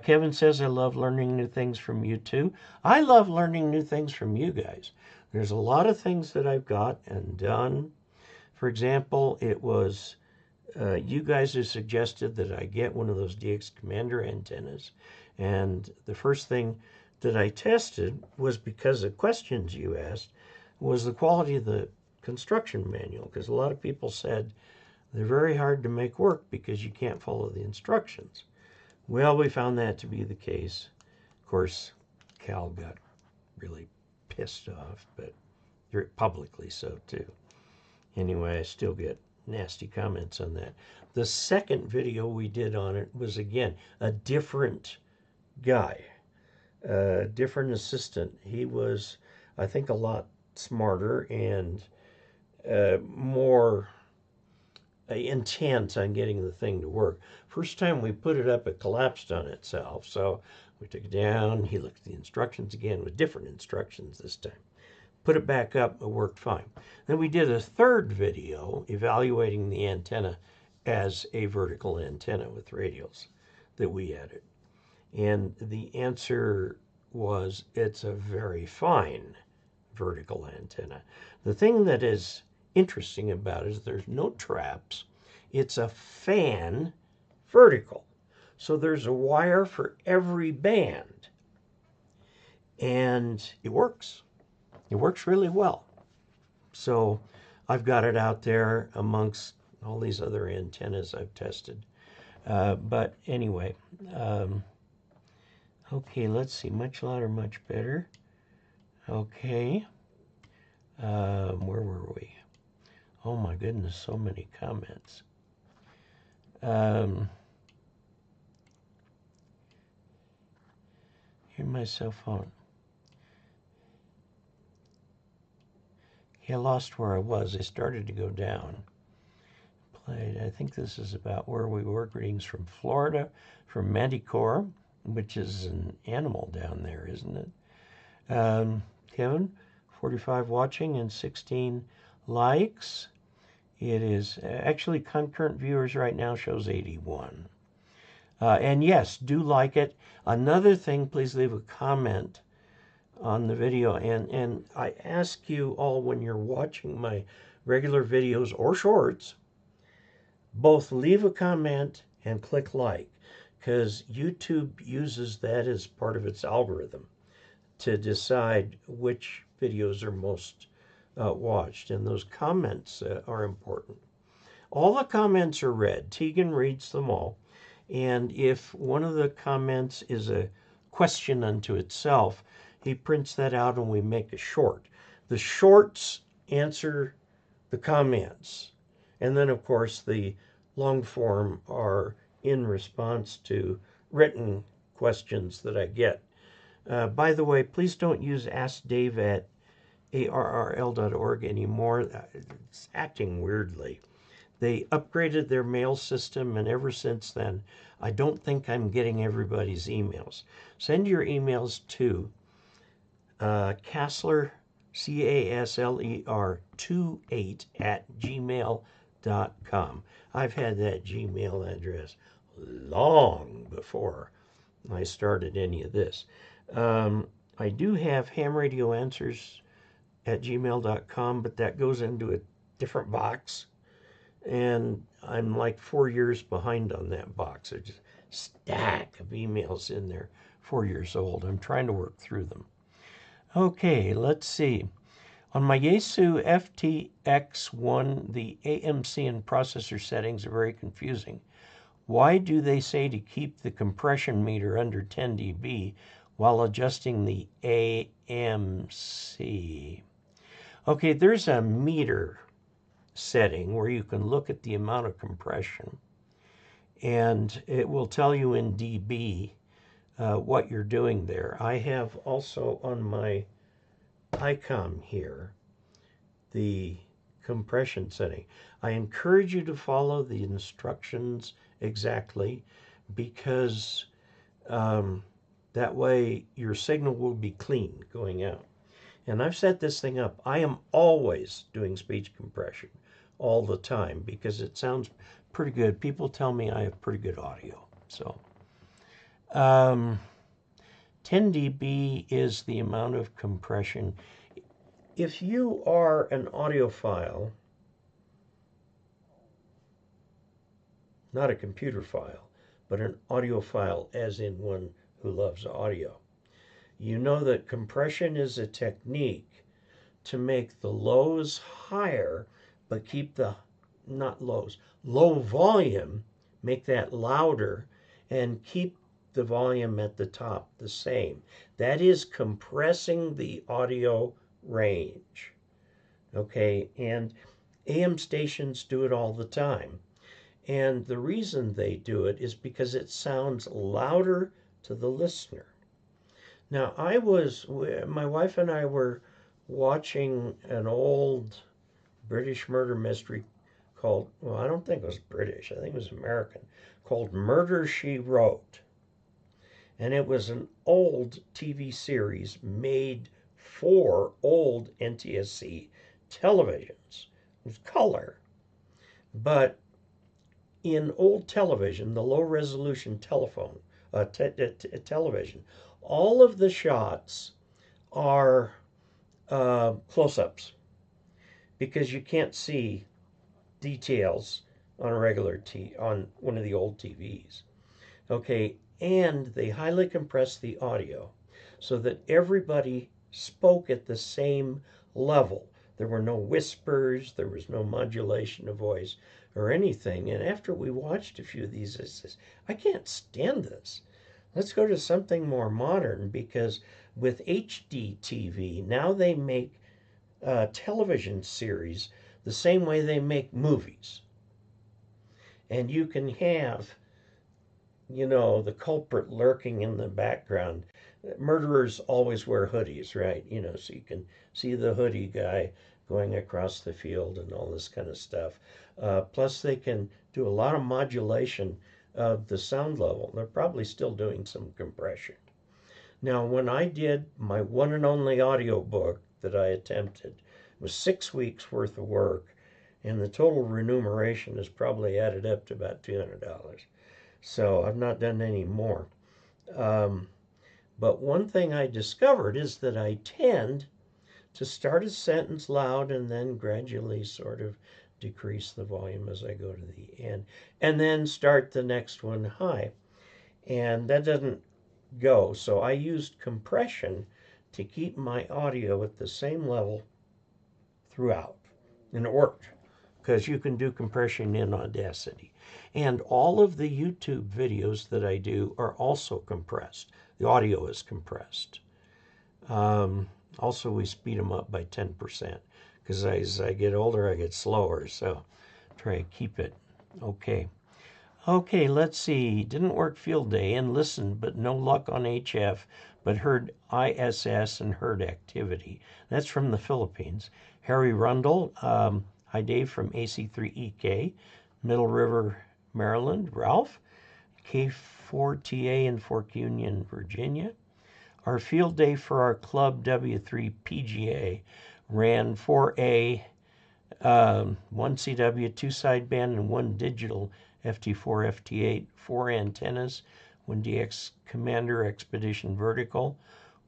Kevin says, I love learning new things from you too. I love learning new things from you guys. There's a lot of things that I've got and done. For example, it was you guys who suggested that I get one of those DX Commander antennas. And the first thing that I tested was, because of questions you asked, was the quality of the construction manual. Because a lot of people said they're very hard to make work because you can't follow the instructions. Well, we found that to be the case. Of course, Cal got really pissed off, but publicly so too. Anyway, I still get nasty comments on that. The second video we did on it was, again, a different guy, a different assistant. He was, I think, a lot smarter and more intent on getting the thing to work. First time we put it up, it collapsed on itself. So we took it down. He looked at the instructions again with different instructions this time. Put it back up, it worked fine. Then we did a third video evaluating the antenna as a vertical antenna with radials that we added. And the answer was, it's a very fine vertical antenna. The thing that is interesting about it is there's no traps. It's a fan vertical. So there's a wire for every band. And it works. It works really well. So I've got it out there amongst all these other antennas I've tested. But anyway, okay, let's see. Much louder, much better. Okay. Where were we? Oh my goodness, so many comments. Here's my cell phone. I lost where I was. I started to go down. Played. I think this is about where we were. Greetings from Florida, from Manticore, which is an animal down there, isn't it? Kevin, 45 watching and 16 likes. It is actually concurrent viewers right now shows 81. And yes, do like it. Another thing, please leave a comment on the video. And I ask you all, when you're watching my regular videos or shorts, both leave a comment and click like. because YouTube uses that as part of its algorithm to decide which videos are most watched, and those comments are important. All the comments are read. Tegan reads them all, and if one of the comments is a question unto itself, he prints that out and we make a short. The shorts answer the comments, and then of course the long form are in response to written questions that I get. By the way, please don't use askdave@arrl.org anymore. It's acting weirdly. They upgraded their mail system, and ever since then, I don't think I'm getting everybody's emails. Send your emails to Casler, Casler 28@gmail.com. I've had that Gmail address long before I started any of this. I do have hamradioanswers@gmail.com, but that goes into a different box, and I'm like 4 years behind on that box. There's just a stack of emails in there, 4 years old. I'm trying to work through them. Okay, let's see. On my Yaesu FTX1, the AMC and processor settings are very confusing. Why do they say to keep the compression meter under 10 dB while adjusting the AMC? Okay, there's a meter setting where you can look at the amount of compression, and it will tell you in dB what you're doing there. I have also on my ICOM here the compression setting. I encourage you to follow the instructions exactly, because that way your signal will be clean going out. And I've set this thing up. I am always doing speech compression all the time because it sounds pretty good. People tell me I have pretty good audio. So 10 dB is the amount of compression. If you are an audiophile, not a computer file, but an audiophile as in one who loves audio, you know that compression is a technique to make the lows higher, but keep the, not lows, low volume, make that louder, and keep the volume at the top the same. That is compressing the audio range. Okay, and AM stations do it all the time. And the reason they do it is because it sounds louder to the listener. Now, my wife and I were watching an old British murder mystery called, well, I don't think it was British, I think it was American, called Murder, She Wrote. And it was an old TV series made for old NTSC televisions. It was color. But in old television, the low resolution television, all of the shots are close-ups because you can't see details on a regular on one of the old TVs. Okay, and they highly compress the audio so that everybody spoke at the same level. There were no whispers, there was no modulation of voice or anything. And after we watched a few of these, I says, I can't stand this. Let's go to something more modern, because with HD TV, now they make television series the same way they make movies. And you can have, you know, the culprit lurking in the background. Murderers always wear hoodies, right? You know, so you can see the hoodie guy going across the field and all this kind of stuff. Plus, they can do a lot of modulation of the sound level. They're probably still doing some compression. Now, when I did my one and only audio book that I attempted, it was 6 weeks worth of work, and the total remuneration is probably added up to about $200. So I've not done any more. But one thing I discovered is that I tend to start a sentence loud and then gradually sort of decrease the volume as I go to the end, and then start the next one high. and that doesn't go. So I used compression to keep my audio at the same level throughout, and it worked because you can do compression in Audacity. And all of the YouTube videos that I do are also compressed. The audio is compressed. Also, we speed them up by 10% because as I get older, I get slower. So try to keep it okay. Okay, let's see. Didn't work field day and listened, but no luck on HF, but heard ISS and heard activity. That's from the Philippines. Harry Rundle, hi Dave from AC3EK, Middle River, Maryland. Ralph, K4TA in Fork Union, Virginia. Our field day for our club W3PGA ran 4A, 1 CW, 2 sideband, and 1 digital FT4, FT8, 4 antennas, 1 DX Commander Expedition Vertical,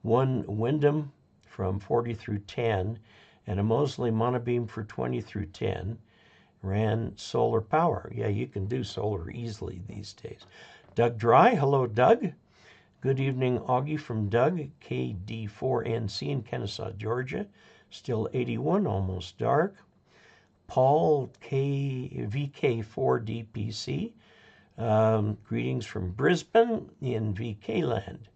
1 Wyndham from 40 through 10, and a Mosley monobeam for 20 through 10. Ran solar power. Yeah, you can do solar easily these days. Doug Dry, hello Doug. Good evening, Augie from Doug, KD4NC in Kennesaw, Georgia. Still 81, almost dark. Paul, VK4DPC. Greetings from Brisbane in VK land.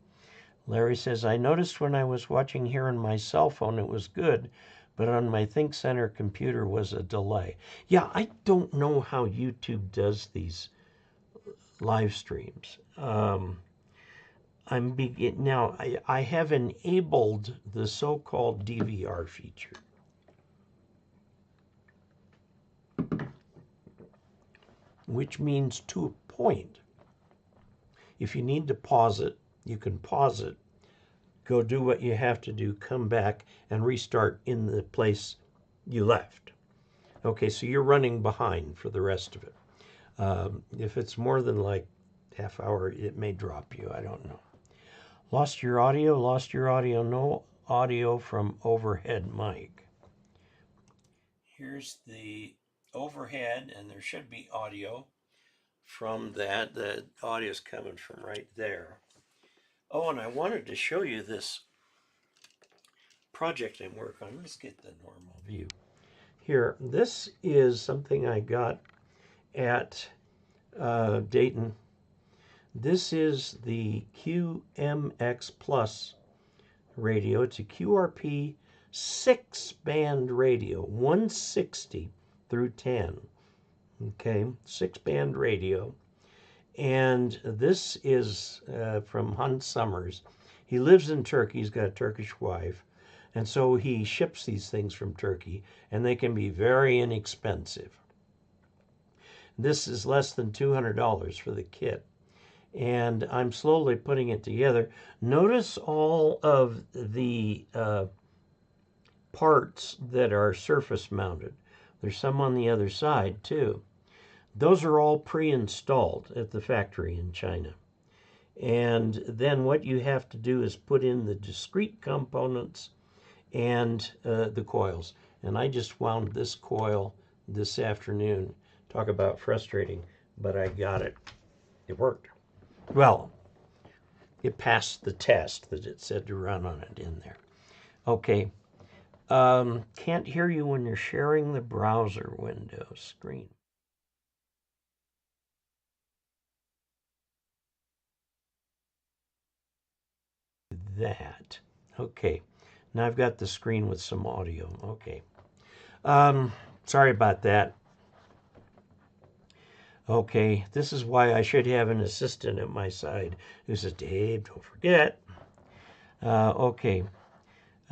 Larry says, I noticed when I was watching here on my cell phone it was good, but on my Think Center computer was a delay. Yeah, I don't know how YouTube does these live streams. Now I have enabled the so-called DVR feature. Which means to a point. If you need to pause it, you can pause it, go do what you have to do, come back and restart in the place you left. Okay, so you're running behind for the rest of it. If it's more than like half hour, it may drop you. I don't know. Lost your audio, no audio from overhead mic. Here's the overhead, and there should be audio from that. The audio is coming from right there. Oh, and I wanted to show you this project I'm working on. Let's get the normal view. Here, this is something I got at Dayton. This is the QMX Plus radio. It's a QRP 6-band radio, 160 through 10. Okay, 6-band radio. And this is from Hans Summers. He lives in Turkey. He's got a Turkish wife. And so he ships these things from Turkey, and they can be very inexpensive. This is less than $200 for the kit. And I'm slowly putting it together. Notice all of the parts that are surface mounted. There's some on the other side too. Those are all pre-installed at the factory in China. And then what you have to do is put in the discrete components and the coils. And I just wound this coil this afternoon. Talk about frustrating, but I got it. It worked. Well, it passed the test that it said to run on it in there. Okay. Can't hear you when you're sharing the browser window screen. That. Okay. Now I've got the screen with some audio. Okay. Sorry about that. Okay, this is why I should have an assistant at my side who says, Dave, don't forget. Okay.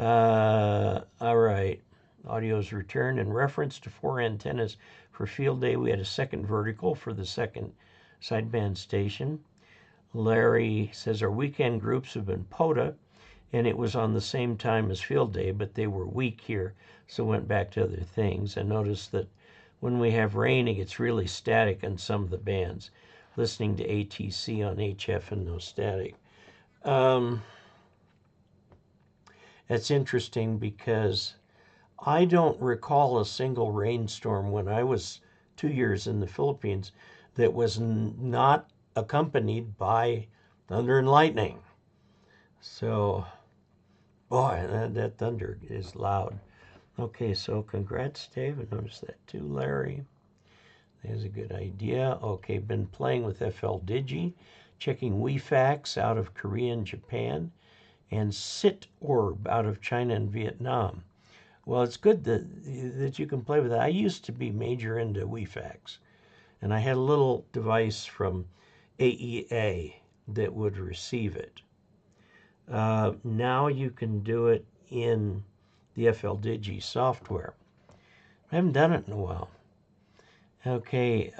All right. Audio's returned. In reference to 4 antennas for field day, we had a second vertical for the second sideband station. Larry says our weekend groups have been POTA, and it was on the same time as field day, but they were weak here, so went back to other things. And noticed that when we have rain, it gets really static on some of the bands. Listening to ATC on HF and no static. That's interesting because I don't recall a single rainstorm when I was 2 years in the Philippines that was not accompanied by thunder and lightning. So, boy, that thunder is loud. Okay, so congrats, Dave. I noticed that too, Larry. There's a good idea. Okay, been playing with FL Digi, checking WeFax out of Korea and Japan, and Sit Orb out of China and Vietnam. Well, it's good that you can play with that. I used to be major into WeFax, and I had a little device from AEA that would receive it. Now you can do it in the FL Digi software. I haven't done it in a while. Okay,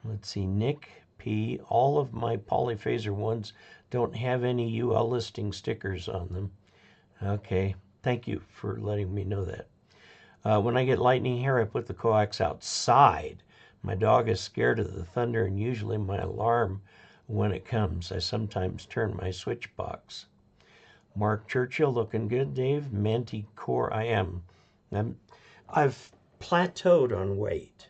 let's see, Nick P. All of my polyphaser ones don't have any UL listing stickers on them. Okay, thank you for letting me know that. When I get lightning here, I put the coax outside. My dog is scared of the thunder and usually my alarm when it comes. I sometimes turn my switch box. Mark Churchill, looking good, Dave. Manticore, I've plateaued on weight.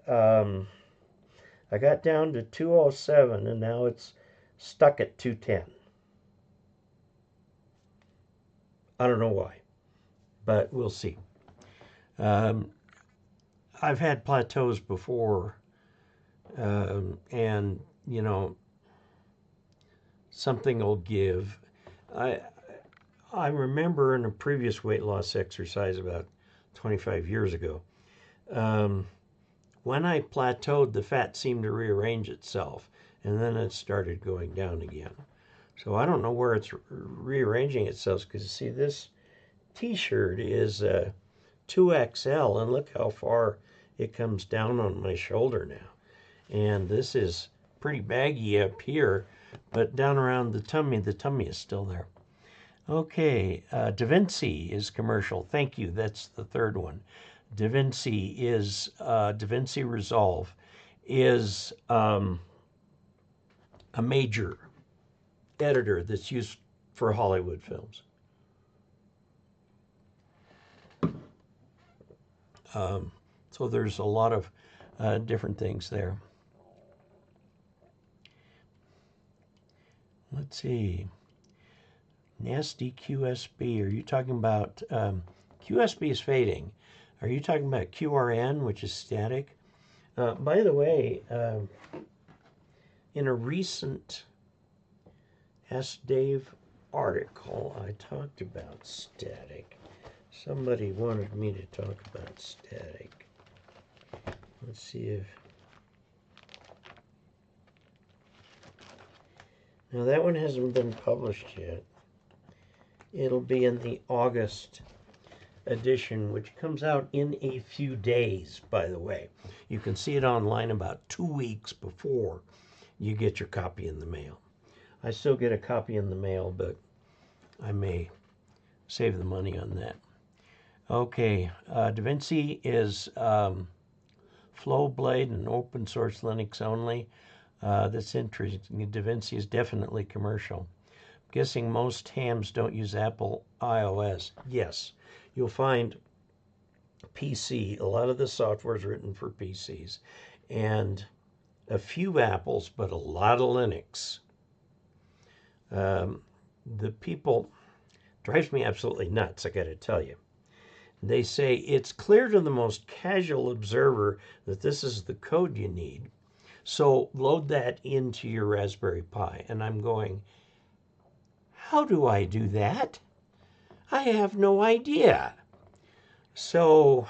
I got down to 207 and now it's stuck at 210. I don't know why, but we'll see. I've had plateaus before, and you know, something will give. I remember in a previous weight loss exercise about 25 years ago, when I plateaued, the fat seemed to rearrange itself, and then it started going down again. So I don't know where it's rearranging itself, because you see this t-shirt is 2XL, and look how far it comes down on my shoulder now. And this is pretty baggy up here, but down around the tummy is still there. Okay, DaVinci is commercial. Thank you. That's the third one. DaVinci is DaVinci Resolve is a major editor that's used for Hollywood films. So there's a lot of different things there. Let's see. Nasty QSB. Are you talking about QSB is fading? Are you talking about QRN, which is static? By the way, in a recent Ask Dave article, I talked about static. Somebody wanted me to talk about static. Let's see if... Now that one hasn't been published yet. It'll be in the August edition, which comes out in a few days, by the way. You can see it online about 2 weeks before you get your copy in the mail. I still get a copy in the mail, but I may save the money on that. Okay, DaVinci is FlowBlade and open source Linux only. That's interesting. DaVinci is definitely commercial. I'm guessing most hams don't use Apple iOS. Yes, you'll find PC. A lot of the software is written for PCs. And a few Apples, but a lot of Linux. The people, drives me absolutely nuts, I gotta tell you. They say it's clear to the most casual observer that this is the code you need. So load that into your Raspberry Pi. And I'm going, how do I do that? I have no idea. So,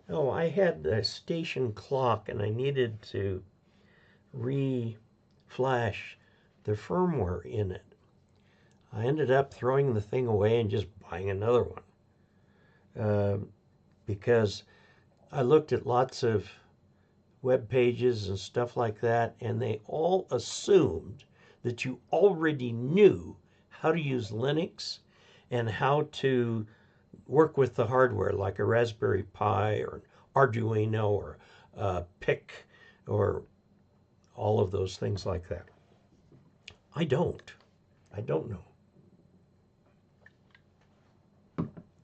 I had a station clock and I needed to re-flash the firmware in it. I ended up throwing the thing away and just buying another one. Because I looked at lots of web pages and stuff like that, and they all assumed that you already knew how to use Linux and how to work with the hardware, like a Raspberry Pi or an Arduino or a PIC or all of those things like that. I don't know.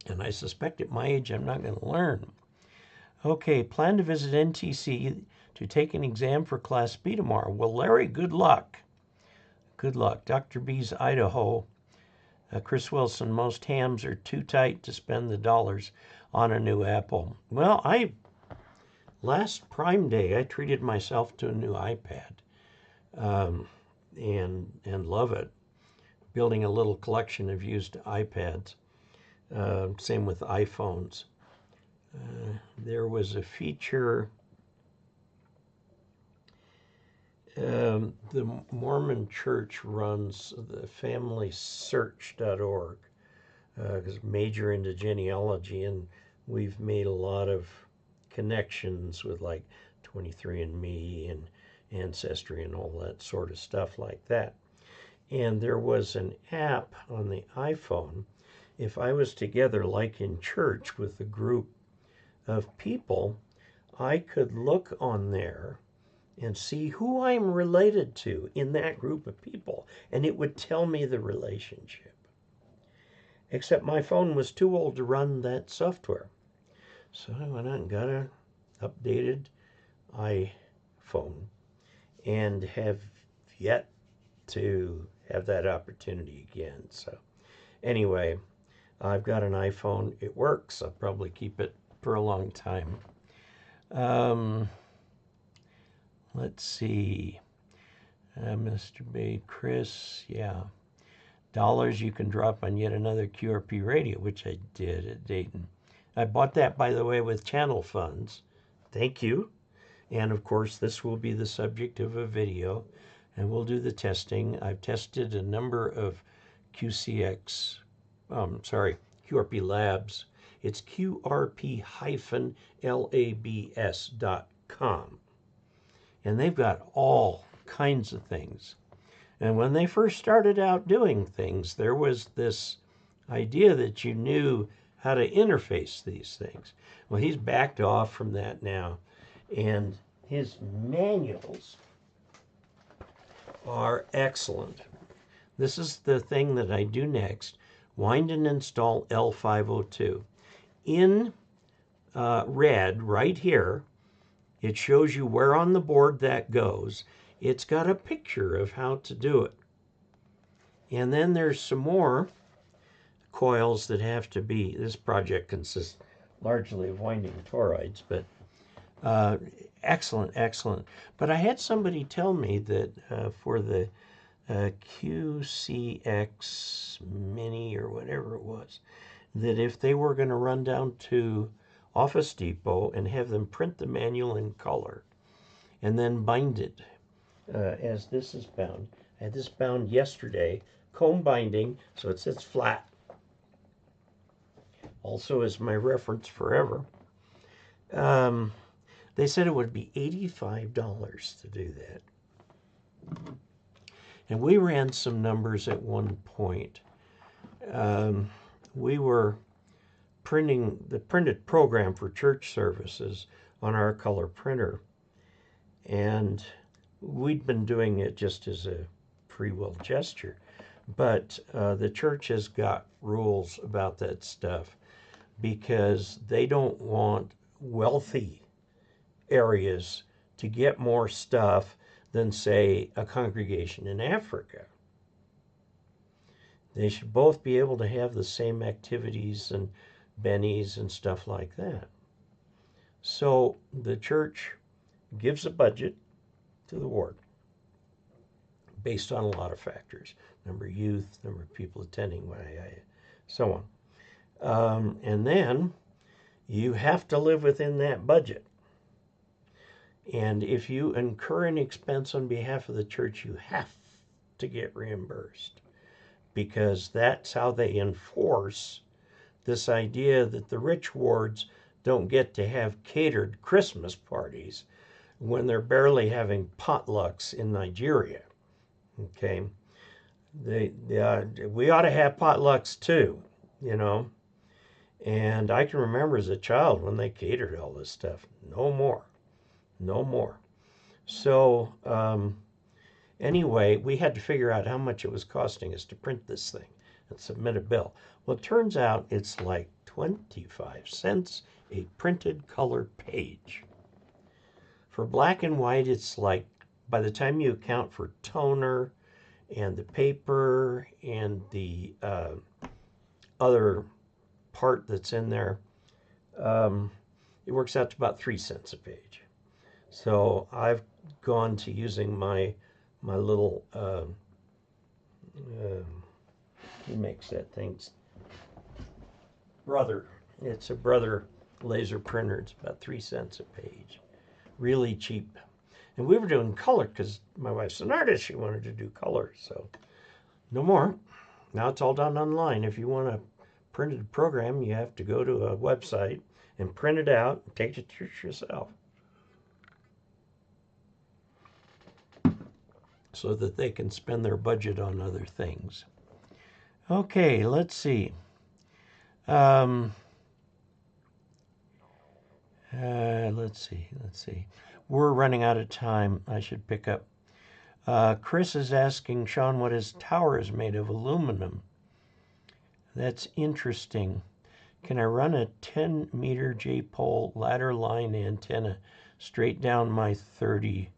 And I suspect at my age I'm not going to learn. Okay, plan to visit NTC to take an exam for Class B tomorrow. Well, Larry, good luck. Good luck. Dr. B's Idaho. Chris Wilson, most hams are too tight to spend the dollars on a new Apple. Well, last Prime Day, I treated myself to a new iPad and love it. Building a little collection of used iPads. Same with iPhones. There was a feature, the Mormon Church runs the familysearch.org, because major into genealogy, and we've made a lot of connections with like 23andMe and Ancestry and all that sort of stuff like that. And there was an app on the iPhone. If I was together like in church with a group of people, I could look on there and see who I'm related to in that group of people, and it would tell me the relationship. Except my phone was too old to run that software. So I went out and got an updated iPhone and have yet to have that opportunity again. So anyway, I've got an iPhone. It works. I'll probably keep it for a long time. Let's see. Mr. Bay, Chris, yeah. Dollars you can drop on yet another QRP radio, which I did at Dayton. I bought that, by the way, with channel funds. Thank you. And of course, this will be the subject of a video, and we'll do the testing. I've tested a number of QRP labs. It's QRP-labs.com. And they've got all kinds of things. And when they first started out doing things, there was this idea that you knew how to interface these things. Well, he's backed off from that now. And his manuals are excellent. This is the thing that I do next. Wind and install L502. In red, right here, it shows you where on the board that goes. It's got a picture of how to do it. And then there's some more coils that have to be, this project consists largely of winding toroids, but excellent, excellent. But I had somebody tell me that for the QCX Mini or whatever it was, that if they were going to run down to Office Depot and have them print the manual in color and then bind it as this is bound. I had this bound yesterday, comb binding, so it sits flat. Also is my reference forever. They said it would be $85 to do that. And we ran some numbers at one point. We were printing the printed program for church services on our color printer. And we'd been doing it just as a free will gesture. But the church has got rules about that stuff because they don't want wealthy areas to get more stuff than, say, a congregation in Africa. They should both be able to have the same activities and bennies and stuff like that. So the church gives a budget to the ward based on a lot of factors. Number of youth, number of people attending, so on. And then you have to live within that budget. And if you incur an expense on behalf of the church, you have to get reimbursed, because that's how they enforce this idea that the rich wards don't get to have catered Christmas parties when they're barely having potlucks in Nigeria. Okay, we ought to have potlucks too, you know. And I can remember as a child when they catered all this stuff. No more. No more. So anyway, we had to figure out how much it was costing us to print this thing and submit a bill. Well, it turns out it's like 25 cents a printed color page. For black and white, it's like by the time you account for toner and the paper and the other part that's in there, it works out to about 3 cents a page. So I've gone to using my little who makes that thing? Brother. It's a Brother laser printer. It's about 3 cents a page. Really cheap. And we were doing color because my wife's an artist. She wanted to do color. So no more. Now it's all done online. If you want a printed program, you have to go to a website and print it out and take it to yourself, so that they can spend their budget on other things. Okay, let's see. Let's see. We're running out of time. I should pick up. Chris is asking Sean what his tower is made of. Aluminum. That's interesting. Can I run a 10-meter J-pole ladder line antenna straight down my 30?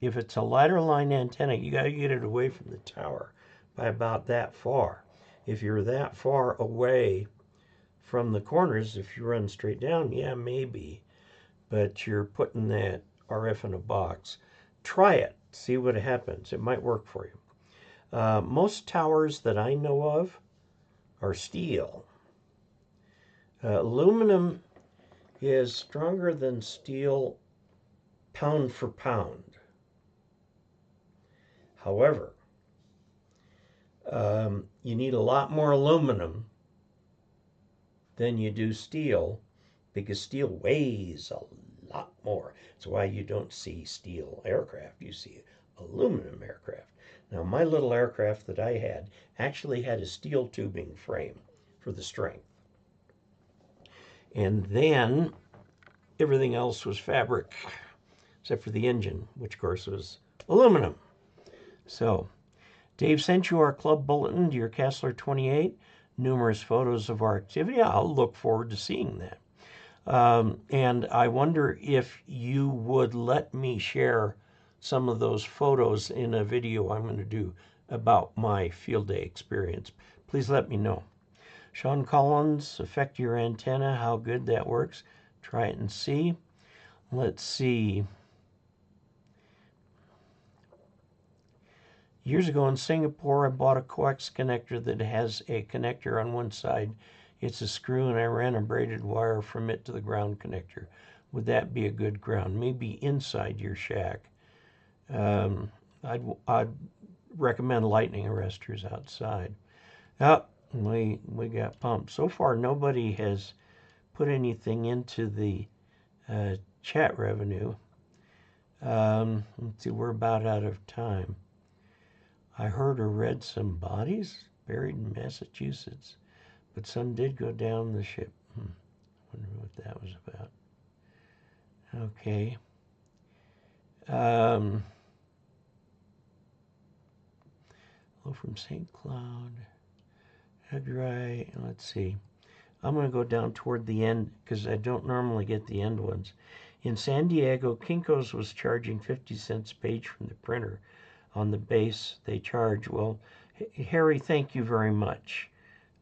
If it's a ladder line antenna, you got to get it away from the tower by about that far. If you're that far away from the corners, if you run straight down, yeah, maybe. But you're putting that RF in a box. Try it. See what happens. It might work for you. Most towers that I know of are steel. Aluminum is stronger than steel pound for pound. However, you need a lot more aluminum than you do steel, because steel weighs a lot more. That's why you don't see steel aircraft. You see aluminum aircraft. Now, my little aircraft that I had actually had a steel tubing frame for the strength. And then everything else was fabric, except for the engine, which of course was aluminum. So, Dave sent you our club bulletin to your Casler 28. Numerous photos of our activity. I'll look forward to seeing that. And I wonder if you would let me share some of those photos in a video I'm going to do about my field day experience. Please let me know. Sean Collins, affect your antenna, how good that works. Try it and see. Let's see. Years ago in Singapore, I bought a coax connector that has a connector on one side. It's a screw, and I ran a braided wire from it to the ground connector. Would that be a good ground? Maybe inside your shack. I'd recommend lightning arresters outside. Oh, we got pumped. So far, nobody has put anything into the chat revenue. Let's see, we're about out of time. I heard or read some bodies buried in Massachusetts, but some did go down the ship. Wonder what that was about. Okay. Hello from St. Cloud. Right. Let's see. I'm going to go down toward the end because I don't normally get the end ones. In San Diego, Kinko's was charging 50 cents a page from the printer. On the base they charge. Well, Harry, thank you very much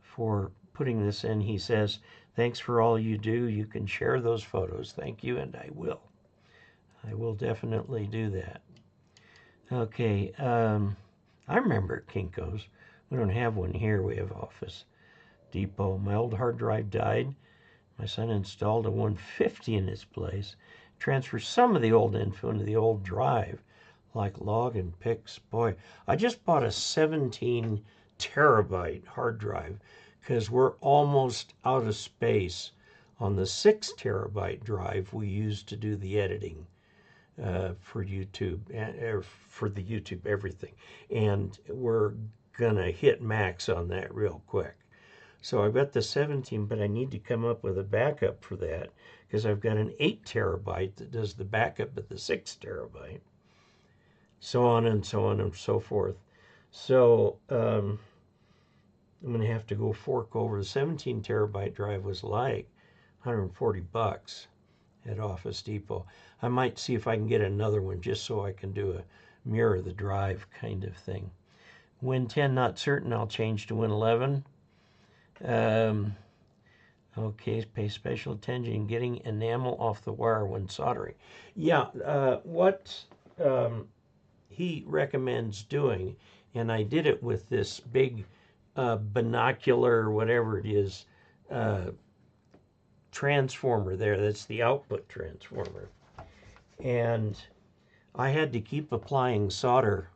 for putting this in. He says, thanks for all you do. You can share those photos. Thank you, and I will. I will definitely do that. Okay, I remember Kinko's. We don't have one here. We have Office Depot. My old hard drive died. My son installed a 150 in its place. Transferred some of the old info into the old drive, like log and pics. Boy, I just bought a 17 terabyte hard drive because we're almost out of space on the 6 terabyte drive we use to do the editing for YouTube, for the YouTube everything. And we're gonna hit max on that real quick. So I've got the 17, but I need to come up with a backup for that because I've got an 8 terabyte that does the backup at the 6 terabyte. So on and so on and so forth. So I'm going to have to go fork over. The 17 terabyte drive was like $140 at Office Depot. I might see if I can get another one just so I can do a mirror the drive kind of thing. Win 10 not certain, I'll change to Win 11. Okay, pay special attention in getting enamel off the wire when soldering. Yeah, what he recommends doing, and I did it with this big binocular, whatever it is, transformer there. That's the output transformer. And I had to keep applying solder.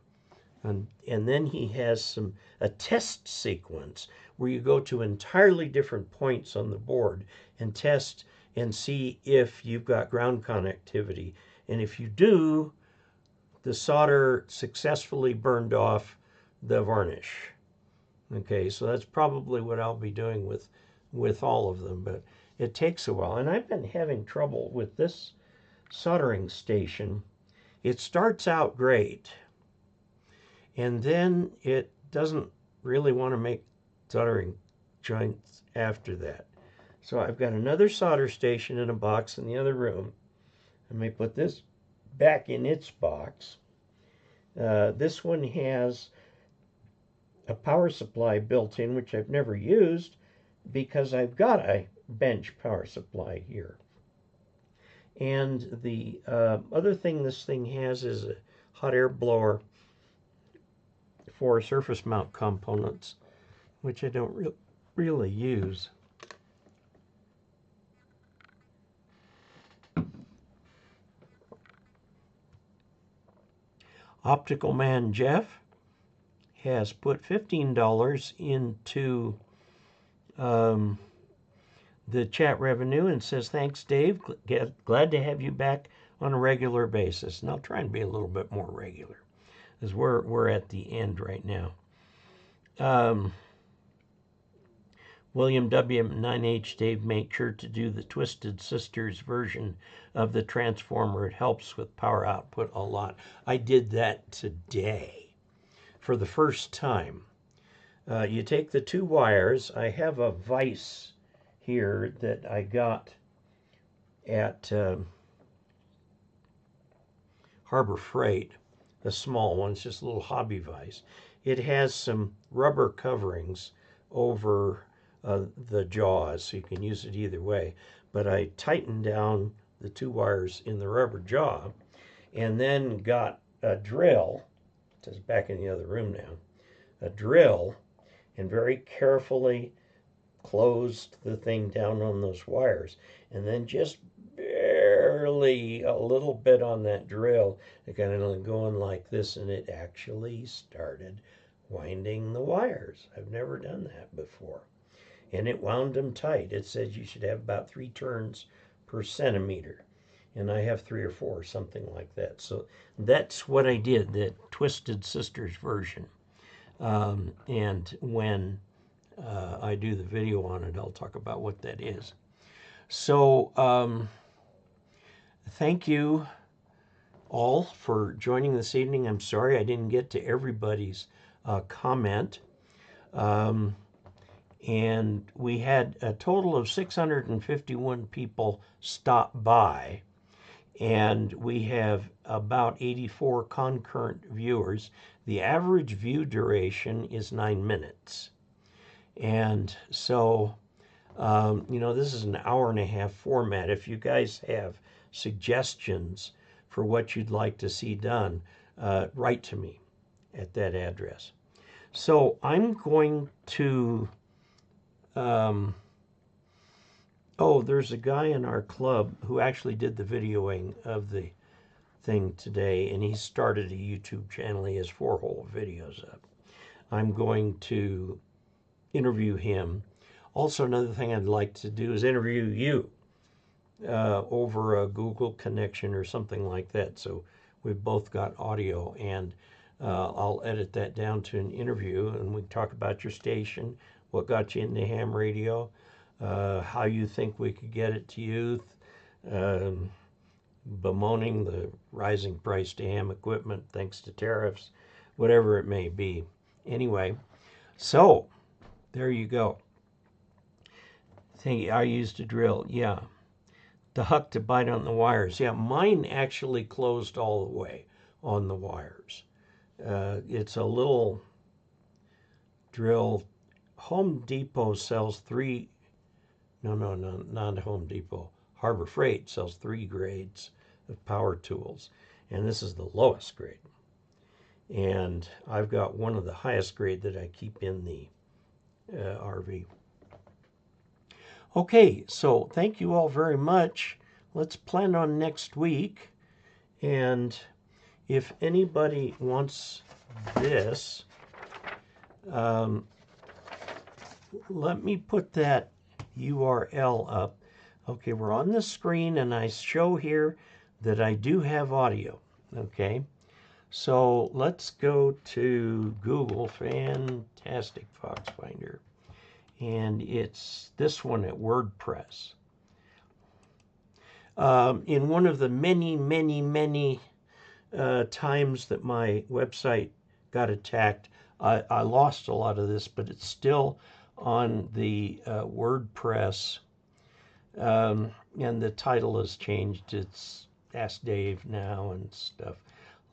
And then he has a test sequence where you go to entirely different points on the board and test and see if you've got ground connectivity. And if you do, the solder successfully burned off the varnish. Okay, so that's probably what I'll be doing with all of them, but it takes a while. And I've been having trouble with this soldering station. It starts out great, and then it doesn't really want to make soldering joints after that. So I've got another solder station in a box in the other room. I may put this back in its box. This one has a power supply built in, which I've never used because I've got a bench power supply here. And the other thing this thing has is a hot air blower for surface mount components, which I don't really use. Optical Man Jeff has put $15 into the chat revenue and says, thanks, Dave. Glad to have you back on a regular basis. And I'll try and be a little bit more regular, as we're at the end right now. William W9H, Dave, make sure to do the Twisted Sisters version of the transformer. It helps with power output a lot. I did that today for the first time. You take the two wires. I have a vise here that I got at Harbor Freight, a small one. It's just a little hobby vise. It has some rubber coverings over the jaws, so you can use it either way. But I tightened down the two wires in the rubber jaw and then got a drill. It's back in the other room now. A drill, and very carefully closed the thing down on those wires, and then just barely a little bit on that drill, kind of going like this, and it actually started winding the wires. I've never done that before. And it wound them tight. It says you should have about 3 turns per centimeter. And I have 3 or 4, something like that. So that's what I did, that Twisted Sisters version. And when I do the video on it, I'll talk about what that is. So thank you all for joining this evening. I'm sorry I didn't get to everybody's comment. And we had a total of 651 people stop by, and we have about 84 concurrent viewers. The average view duration is 9 minutes. And so, this is an hour-and-a-half format. If you guys have suggestions for what you'd like to see done, write to me at that address. So I'm going to... there's a guy in our club who actually did the videoing of the thing today, and he started a YouTube channel. He has 4 whole videos up. I'm going to interview him. Also, another thing I'd like to do is interview you over a Google connection or something like that. So we've both got audio, and I'll edit that down to an interview, and we can talk about your station, what got you into ham radio, how you think we could get it to youth, bemoaning the rising price to ham equipment thanks to tariffs, whatever it may be. Anyway, so there you go. I used a drill, yeah. The huck to bite on the wires. Yeah, mine actually closed all the way on the wires. It's a little drill. Home Depot sells not Home Depot. Harbor Freight sells 3 grades of power tools, and this is the lowest grade. And I've got one of the highest grade that I keep in the RV. Okay, so thank you all very much. Let's plan on next week. And if anybody wants this, let me put that URL up. Okay, we're on the screen, and I show here that I do have audio. Okay, so let's go to Google, Fantastic Fox Finder. And it's this one at WordPress. In one of the many times that my website got attacked, I lost a lot of this, but it's still on the WordPress, and the title has changed. It's Ask Dave now and stuff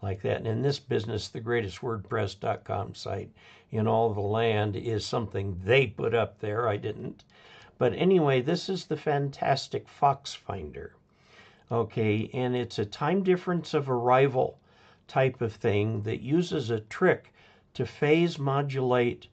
like that. And in this business, the greatest WordPress.com site in all the land is something they put up there. I didn't. But anyway, this is the Fantastic Fox Finder. Okay, and it's a time difference of arrival type of thing that uses a trick to phase modulate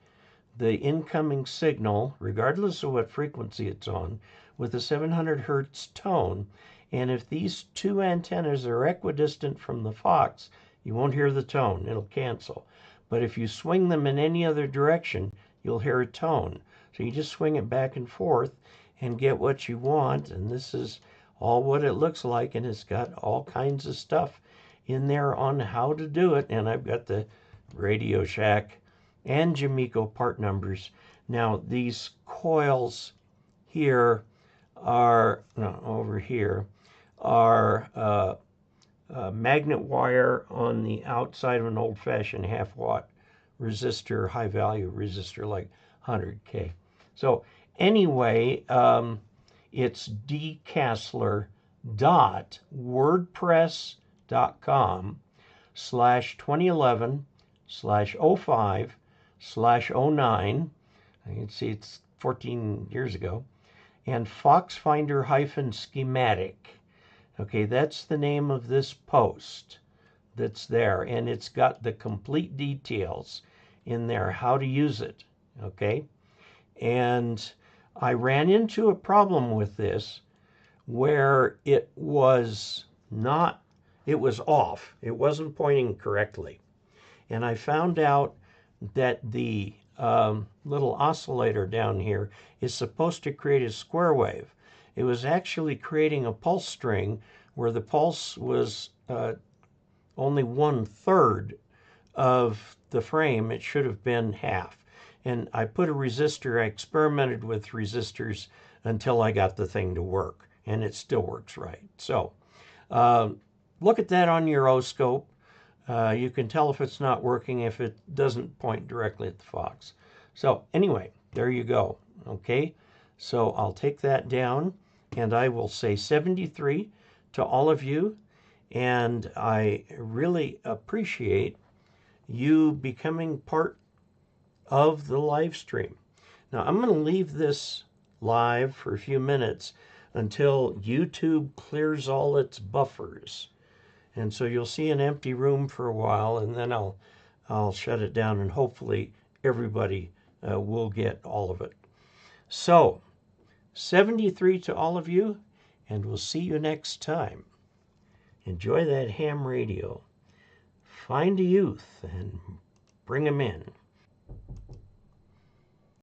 the incoming signal, regardless of what frequency it's on, with a 700 hertz tone. And if these two antennas are equidistant from the Fox, you won't hear the tone. It'll cancel. But if you swing them in any other direction, you'll hear a tone. So you just swing it back and forth and get what you want. And this is all what it looks like. And it's got all kinds of stuff in there on how to do it. And I've got the Radio Shack and Jamico part numbers. Now, these coils here are, no, over here, are magnet wire on the outside of an old-fashioned half-watt resistor, high-value resistor like 100K. So anyway, it's dcasler.wordpress.com/2011/05/09. You can see it's 14 years ago. And Foxfinder-schematic. Okay, that's the name of this post that's there, and it's got the complete details in there, how to use it, okay? And I ran into a problem with this where it was off. It wasn't pointing correctly. And I found out that the little oscillator down here is supposed to create a square wave. It was actually creating a pulse string where the pulse was only 1/3 of the frame. It should have been half. And I put a resistor, I experimented with resistors until I got the thing to work, and it still works right. So look at that on your oscope. You can tell if it's not working if it doesn't point directly at the Fox. So anyway, there you go. Okay, so I'll take that down, and I will say 73 to all of you, and I really appreciate you becoming part of the live stream. Now, I'm going to leave this live for a few minutes until YouTube clears all its buffers. And so you'll see an empty room for a while, and then I'll shut it down, and hopefully everybody will get all of it. So, 73 to all of you, and we'll see you next time. Enjoy that ham radio. Find a youth and bring them in.